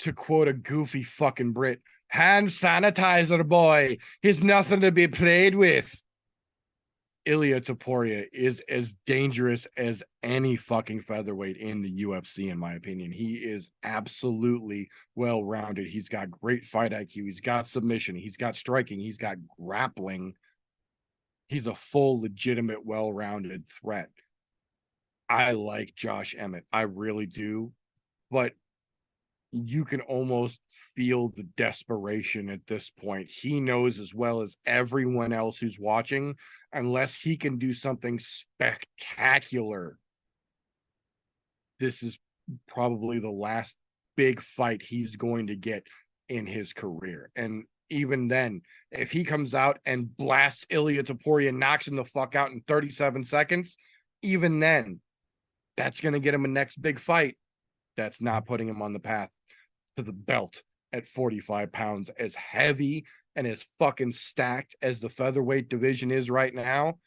to quote a goofy fucking Brit, hand sanitizer boy, he's nothing to be played with. Ilia Topuria is as dangerous as any fucking featherweight in the UFC, in my opinion. He is absolutely well-rounded. He's got great fight IQ. He's got submission. He's got striking. He's got grappling. He's a full, legitimate, well-rounded threat. I like Josh Emmett. I really do. But you can almost feel the desperation at this point. He knows as well as everyone else who's watching, unless he can do something spectacular, this is probably the last big fight he's going to get in his career. And even then, if he comes out and blasts Ilia Topuria and knocks him the fuck out in 37 seconds, even then, that's going to get him a next big fight. That's not putting him on the path to the belt at 45 pounds. As heavy and as fucking stacked as the featherweight division is right now,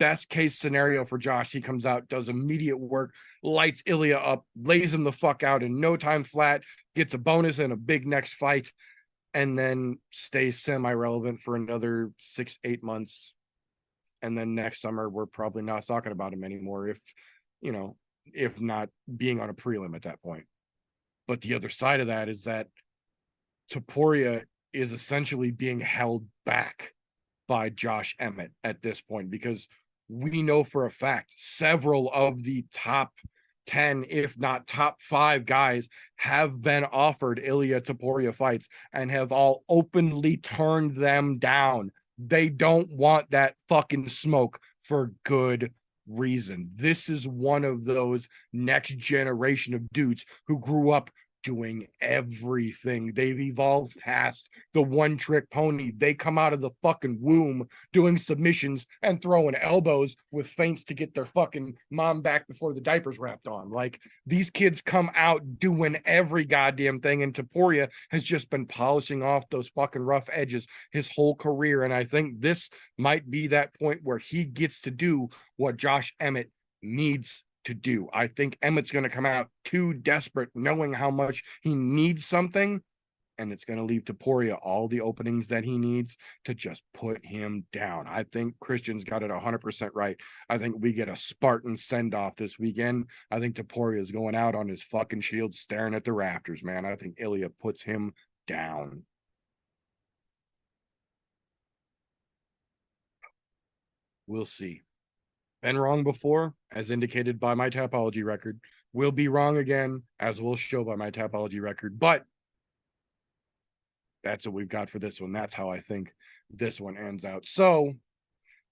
best case scenario for Josh, he comes out, does immediate work, lights Ilia up, lays him the fuck out in no time flat, gets a bonus and a big next fight, and then stays semi-relevant for another 6-8 months. And then next summer, we're probably not talking about him anymore, if not being on a prelim at that point. But the other side of that is that Topuria is essentially being held back by Josh Emmett at this point, because we know for a fact several of the top 10, if not top 5 guys have been offered Ilia Topuria fights and have all openly turned them down. They don't want that fucking smoke for good reason. This is one of those next generation of dudes who grew up doing everything. They've evolved past the one-trick pony. They come out of the fucking womb doing submissions and throwing elbows with feints to get their fucking mom back before the diaper's wrapped on. Like, these kids come out doing every goddamn thing, and Topuria has just been polishing off those fucking rough edges his whole career. And I think this might be that point where he gets to do what Josh Emmett needs to do. I think Emmett's going to come out too desperate, knowing how much he needs something, and it's going to leave Topuria all the openings that he needs to just put him down. I think Christian's got it 100% right. I think we get a Spartan send-off this weekend. I think Topuria is going out on his fucking shield staring at the rafters, man. I think Ilia puts him down. We'll see. Been wrong before, as indicated by my Tapology record. Will be wrong again, as will show by my Tapology record. But that's what we've got for this one. That's how I think this one ends out. So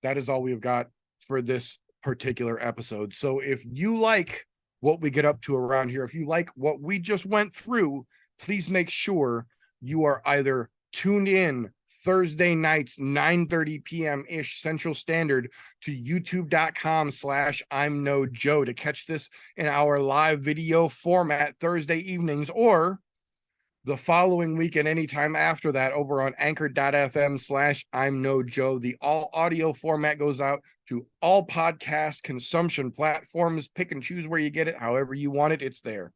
that is all we've got for this particular episode. So if you like what we get up to around here, if you like what we just went through, please make sure you are either tuned in Thursday nights, 9:30 p.m.-ish Central Standard to youtube.com/ImNoJoe to catch this in our live video format Thursday evenings, or the following week and anytime after that over on anchor.fm/ImNoJoe. The all audio format goes out to all podcast consumption platforms. Pick and choose where you get it, however you want it, it's there.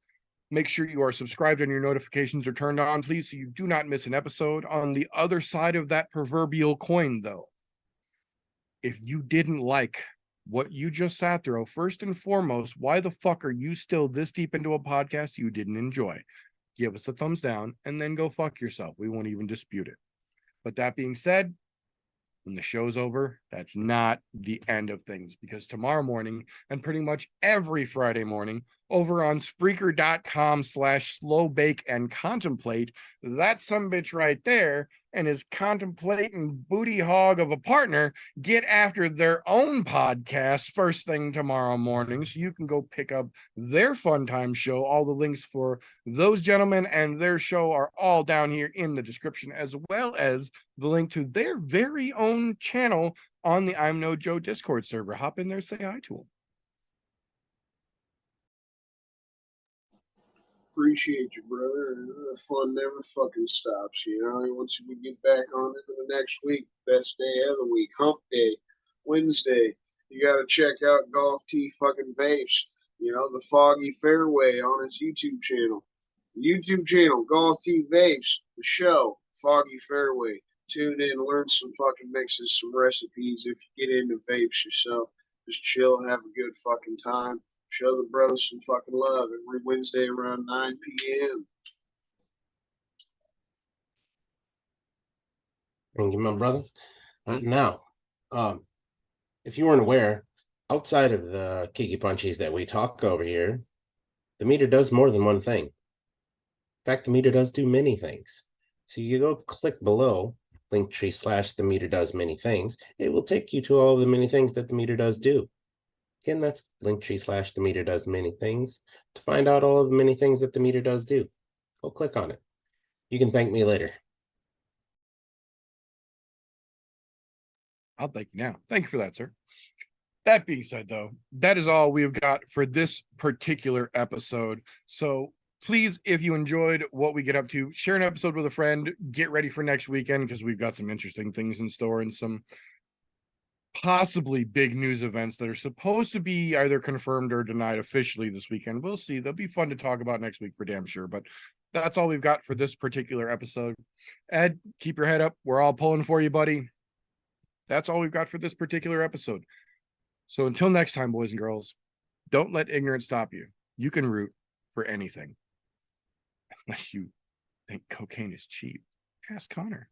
Make sure you are subscribed and your notifications are turned on, please, so you do not miss an episode. On the other side of that proverbial coin, though, if you didn't like what you just sat through, first and foremost, why the fuck are you still this deep into a podcast you didn't enjoy? Give us a thumbs down and then go fuck yourself. We won't even dispute it. But that being said, when the show's over, that's not the end of things, because tomorrow morning and pretty much every Friday morning over on Spreaker.com/SlowBake and Contemplate, that sumbitch right there and his contemplating booty hog of a partner get after their own podcast first thing tomorrow morning, so you can go pick up their fun time show. All the links for those gentlemen and their show are all down here in the description, as well as the link to their very own channel on the ImNoJoe Discord server. Hop in there, say hi to them. Appreciate you, brother. The fun never fucking stops, you know. Once we get back on into the next week, best day of the week, hump day, Wednesday, you got to check out Golf T fucking Vapes, you know, the Foggy Fairway on his YouTube channel. Golf T Vapes, the show, Foggy Fairway. Tune in, learn some fucking mixes, some recipes. If you get into vapes yourself, just chill, have a good fucking time. Show the brothers some fucking love every Wednesday around 9 p.m. Thank you, my brother. Now, if you weren't aware, outside of the kicky punchies that we talk over here, the meter does more than one thing. In fact, the meter does do many things. So you go click below, Linktree/the meter does many things. It will take you to all of the many things that the meter does do. Again, that's Linktree/the meter does many things to find out all of the many things that the meter does do. Go click on it. You can thank me later. I'll thank you now. Thank you for that, sir. That being said, though, that is all we've got for this particular episode. So please, if you enjoyed what we get up to, share an episode with a friend. Get ready for next weekend because we've got some interesting things in store and some possibly big news events that are supposed to be either confirmed or denied officially this weekend. We'll see. They'll be fun to talk about next week for damn sure. But that's all we've got for this particular episode. Ed, keep your head up. We're all pulling for you, buddy. That's all we've got for this particular episode. So until next time, boys and girls, don't let ignorance stop you. You can root for anything. Unless you think cocaine is cheap. Ask Connor.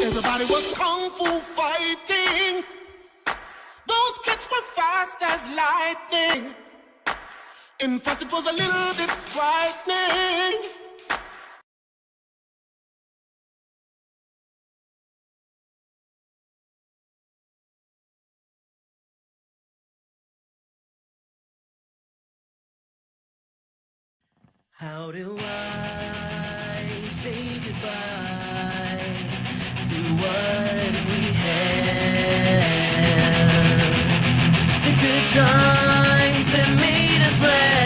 Everybody was kung fu fighting. Those kids were fast as lightning. In fact, it was a little bit frightening. How do I say goodbye to what we had? The good times that made us laugh.